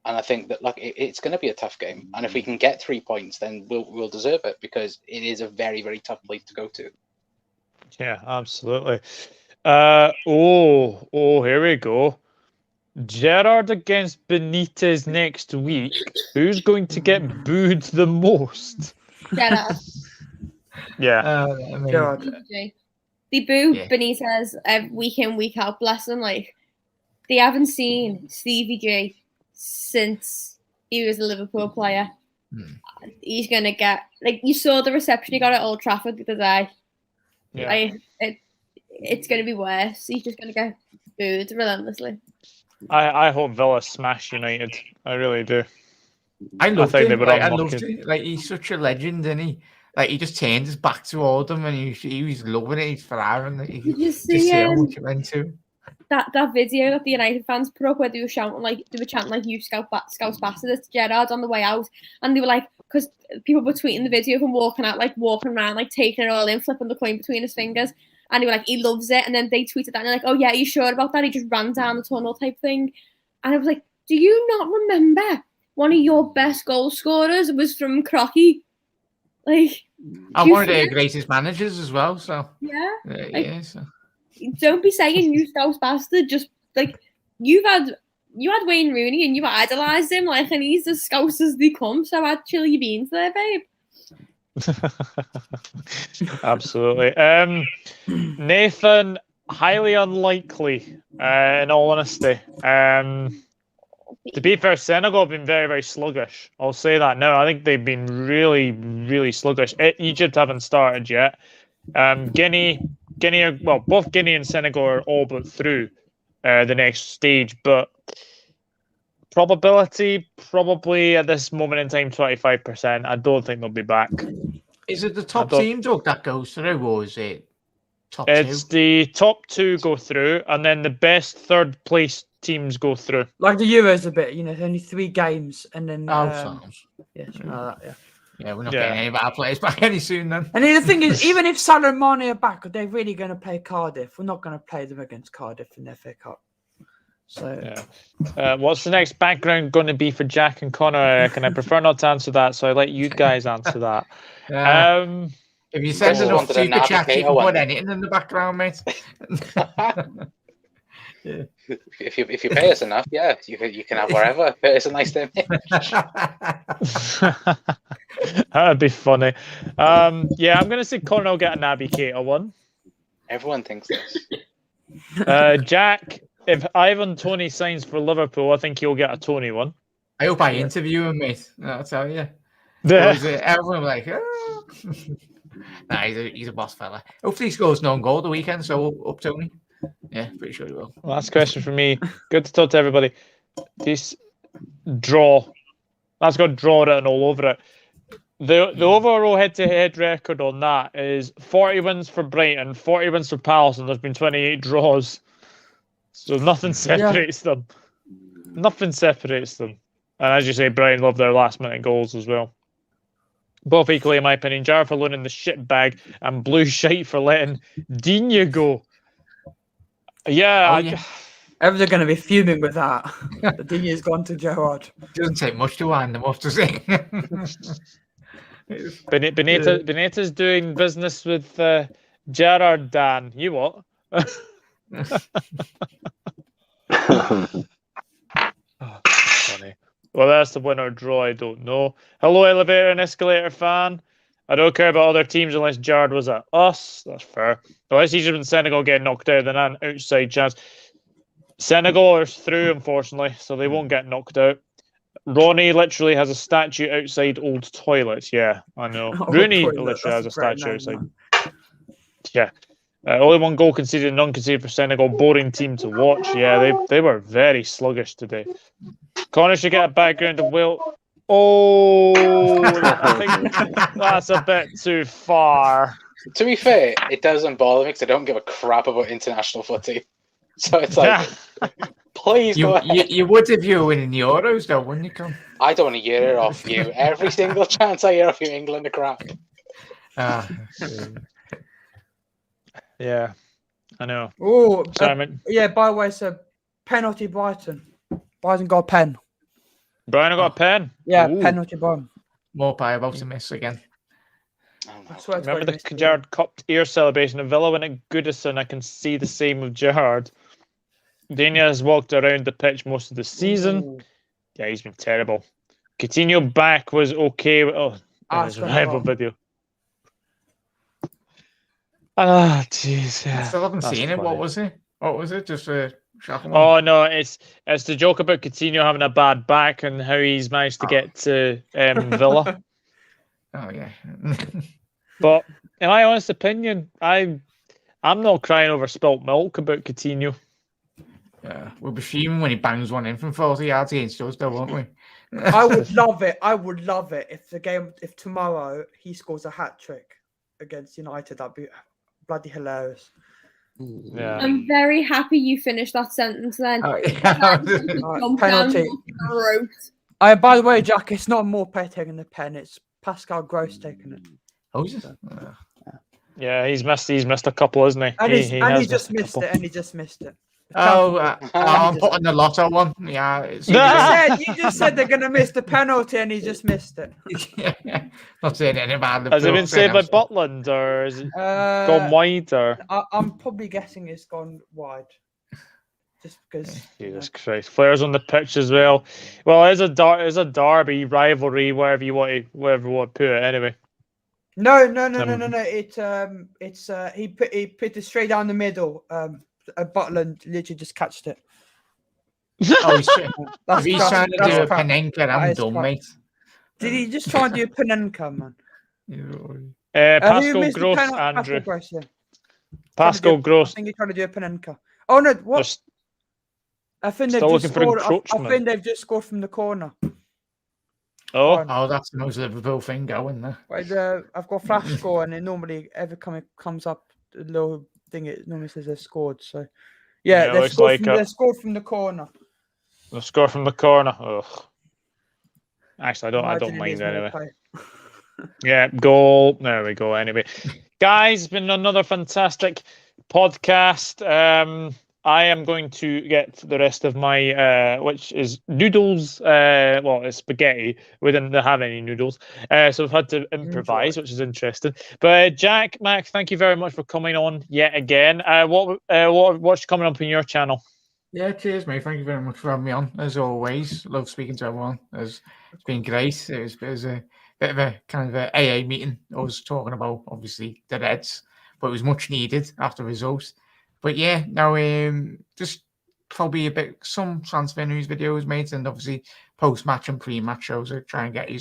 And I think that it's going to be a tough game, and if we can get 3 points, then we'll deserve it, because it is a very, very tough place to go to. Yeah, absolutely. Here we go. Gerrard against Benitez next week. Who's going to get booed the most? Gerrard. Yeah. Gerrard. They boo Benitez week in, week out. Bless them. They haven't seen Stevie G since he was a Liverpool player. He's gonna get you saw the reception he got at Old Trafford the other day. Yeah. It's gonna be worse. He's just gonna get booed relentlessly. I hope Villa smash United. I really do. I loved him. I loved him. He's such a legend, isn't he? He just turned his back toward them, and he was loving it. He's firing. Did you see how much it went to? That video that the United fans put up where they were shouting you scout bastard to Gerrard on the way out, and they were because people were tweeting the video of him walking around taking it all in, flipping the coin between his fingers, and they were he loves it, and then they tweeted that and they're oh yeah, are you sure about that? He just ran down the tunnel type thing, and I was do you not remember one of your best goal scorers was from Crocky? I'm one of their greatest managers as well, so yeah. So. Don't be saying you scouse bastard. Just you had Wayne Rooney and you idolised him and he's as scouse as they come. So I'd chill your beans there, babe. Absolutely. Nathan, highly unlikely. In all honesty, to be fair, Senegal have been very, very sluggish. I'll say that now. I think they've been really, really sluggish. Egypt haven't started yet. Guinea, both Guinea and Senegal are all but through the next stage, but probability probably at this moment in time 25%. I don't think they'll be back. Is it the top team, Doug, that goes through, or is it top it's two? The top 2 go through, and then the best third place teams go through. Like the Euros a bit, only 3 games, and then Yeah, we're not getting any of our players back any soon then. And the thing is, even if Salah and Mane are back, are they really going to play Cardiff? We're not going to play them against Cardiff in the FA Cup. So, what's the next background going to be for Jack and Connor? I reckon I prefer not to answer that, so I let you guys answer that. If you send enough super chat, you can put anything in the background, mate. Yeah. If you pay us enough, you can have wherever. It's a nice day. That'd be funny. I'm going to say Connor will get a Naby Keita one. Everyone thinks this. Jack, if Ivan Toney signs for Liverpool, I think he'll get a Toney one. I hope I interview him, mate. I'll tell you. Everyone oh. Nah, he's a boss fella. Hopefully he scores no goal the weekend, so up Toney. Yeah, pretty sure he will. Last question for me. Good to talk to everybody. This draw. That's got draw written all over it. The overall head-to-head record on that is 40 wins for Brighton, 40 wins for Palace, and there's been 28 draws. So nothing separates them. Nothing separates them. And as you say, Brighton love their last-minute goals as well. Both equally, in my opinion. Gerrard for loaning the shit bag and blue shite for letting Dina go. Yeah. Everyone's going to be fuming with that. The Dina's gone to Gerrard. Doesn't take much to wind them off, does it? Benita's doing business with Gerrard, Dan. You what? Funny. Well, that's the winner draw. I don't know. Hello, elevator and escalator fan. I don't care about other teams unless Gerrard was at us. That's fair. Unless Egypt and Senegal get knocked out, then an outside chance. Senegal are through, unfortunately, so they won't get knocked out. Ronnie literally has a statue outside Old Toilets. Yeah, I know. Rooney literally has a statue outside. Yeah. Only one goal conceded, none conceded for Senegal. Boring team to watch. Yeah, they were very sluggish today. Connor should get a background of Will. Oh, I think that's a bit too far. To be fair, it doesn't bother me because I don't give a crap about international footy. So it's like, please go ahead. You would if you were winning the Euros, though, wouldn't you, Con? I don't want to hear it off you. Every single chance I hear off you, England are crap. Yeah, I know. Oh, Simon. Yeah, by the way, so penalty Brighton. Brighton got a pen. Brian got a pen? Yeah, Ooh. penalty Brighton. Mopai about to miss again. Remember the Gerrard Cup ear celebration of Villa when at Goodison? I can see the same with Gerrard. Dania has walked around the pitch most of the season. Ooh. Yeah, he's been terrible. Coutinho back was okay. There's a rival video. Ah, jeez. Yeah. I still haven't seen it. What was it? What was it? Just a shocking. Oh no, it's the joke about Coutinho having a bad back and how he's managed to get to Villa. Oh yeah. But in my honest opinion, I'm not crying over spilt milk about Coutinho. Yeah, we'll be fuming when he bangs one in from 40 yards against us, though, won't we? I would love it. I would love it if tomorrow he scores a hat trick against United. That'd be bloody hilarious. Yeah. I'm very happy you finished that sentence then. Penalty. By the way, Jack, it's not Morpet taking the pen, it's Pascal Gross taking it. Oh, is it? Yeah, he's missed a couple, isn't he? And he just missed it. I'm putting the lotto one. Yeah. You just said they're going to miss the penalty and he just missed it. Not saying anything about Has it been saved by Butland or is it gone wide? Or I'm probably guessing it's gone wide. Just because. Jesus Christ. Players on the pitch as well. Well, it's a derby rivalry, wherever you want to put it anyway. No. It's he put it straight down the middle. Butland literally just catched it. Oh, he's trying to do a Panenka. I'm done, mate. Did he just try and do a Panenka, man? Pascal Gross, Andrew. Pascal Gross. I think he's trying to do a Panenka. Oh no! What? I think they've just scored. I think they've just scored from the corner. Oh, that's the most Liverpool thing going there. Right, I've got flash score, and it normally comes up the little thing. It normally says they've scored. So, yeah, they scored from the corner. They scored from the corner. Ugh. Actually, I don't mind anyway. Yeah, goal. There we go. Anyway, guys, it's been another fantastic podcast. I am going to get the rest of my, which is noodles. It's spaghetti. We didn't have any noodles, so we've had to improvise, which is interesting. But Jack, Mack, thank you very much for coming on yet again. What's coming up on your channel? Yeah, cheers, mate. Thank you very much for having me on. As always, love speaking to everyone. It's been great. It was a bit of a kind of a AA meeting. I was talking about obviously the Reds, but it was much needed after the result. But yeah, now just probably some transfer news videos, mate, and obviously post-match and pre-match shows. I'll try and get you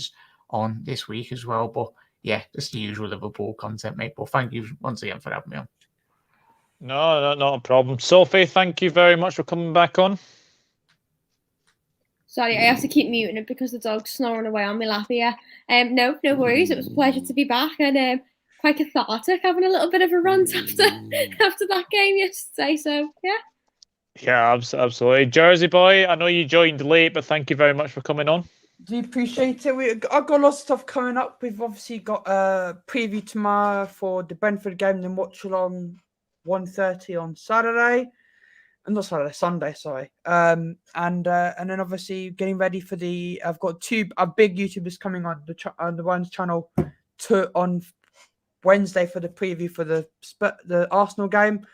on this week as well. But yeah, just the usual Liverpool content, mate. But thank you once again for having me on. No, not a problem. Sophie, thank you very much for coming back on. Sorry, I have to keep muting it because the dog's snoring away on my lap here. No worries. It was a pleasure to be back and quite cathartic having a little bit of a rant after that game yesterday. So yeah. Yeah, absolutely. Jersey boy, I know you joined late, but thank you very much for coming on. Do you appreciate it? I've got lots of stuff coming up. We've obviously got a preview tomorrow for the Brentford game, then watch along 1:30 on Saturday. Not Saturday, Sunday, sorry. And then obviously getting ready for I've got two big YouTubers coming on the One's channel on Wednesday for the preview for the Arsenal game.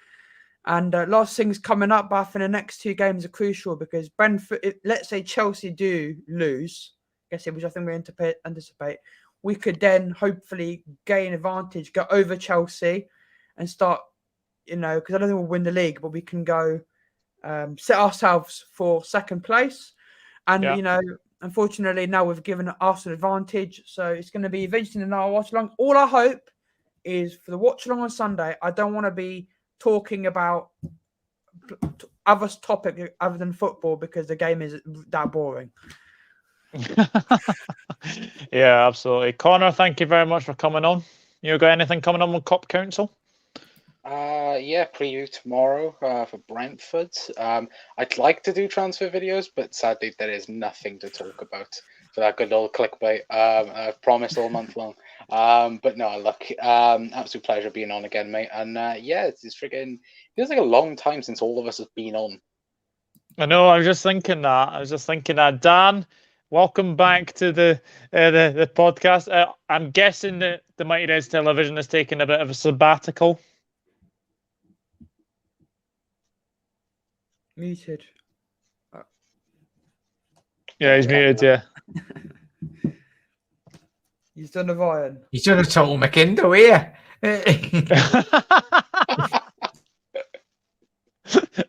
And lots of things coming up, but I think the next two games are crucial because Brentford, let's say Chelsea do lose, which I think we anticipate, we could then hopefully gain advantage, go over Chelsea and start, because I don't think we'll win the league, but we can go set ourselves for second place. And, unfortunately, now we've given Arsenal advantage. So it's going to be eventually in our watch along. All I hope is for the watch along on Sunday, I don't want to be talking about other topic other than football because the game is that boring. Yeah, absolutely. Connor, thank you very much for coming on. You got anything coming on with Cop Council? Yeah, preview tomorrow for Brentford. I'd like to do transfer videos, but sadly there is nothing to talk about for that good old clickbait. I've promised all month long. But no, look, absolute pleasure being on again, mate. And it's freaking feels like a long time since all of us have been on. I know. I was just thinking that. Dan, welcome back to the podcast. I'm guessing that the Mighty Reds Television has taken a bit of a sabbatical. Muted. Yeah, he's muted. Yeah. He's done a Ryan. He's done a total McKindo here.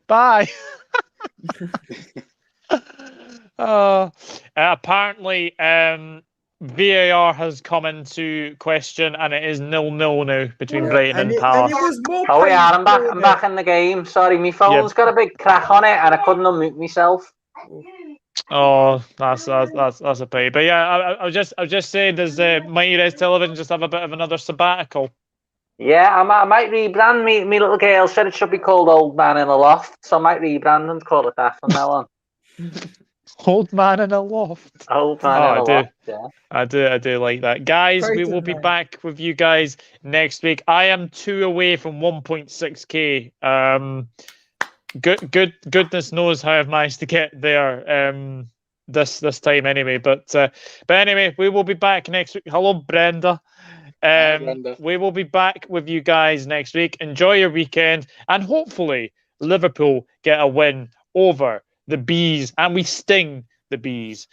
Bye. Apparently, VAR has come into question, and it is 0-0 now between Brighton and Palace. Oh yeah, I'm back in the game. Sorry, my phone's got a big crack on it, and I couldn't unmute myself. Oh, that's a pity. But yeah, I was just saying, does Mighty Reds Television just have a bit of another sabbatical? Yeah, I might rebrand. Me little girl said it should be called Old Man in a Loft, so I might rebrand and call it that from now on. Old Man in a Loft. Old Man in a Loft. Yeah. I do like that, guys. We will be back with you guys next week. I am 2 away from 1.6k. Goodness knows how I've managed to get there this time anyway. But anyway, we will be back next week. Hello, Brenda. We will be back with you guys next week. Enjoy your weekend, and hopefully Liverpool get a win over the Bees, and we sting the Bees.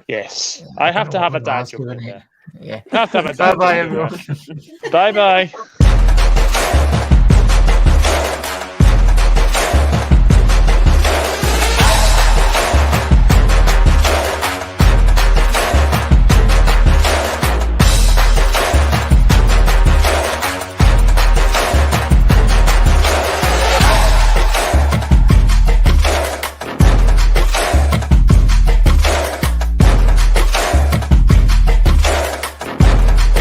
Yes, I have to have a dad joke. Yeah. I have to have a dad joke. Bye-bye, everyone. Bye-bye.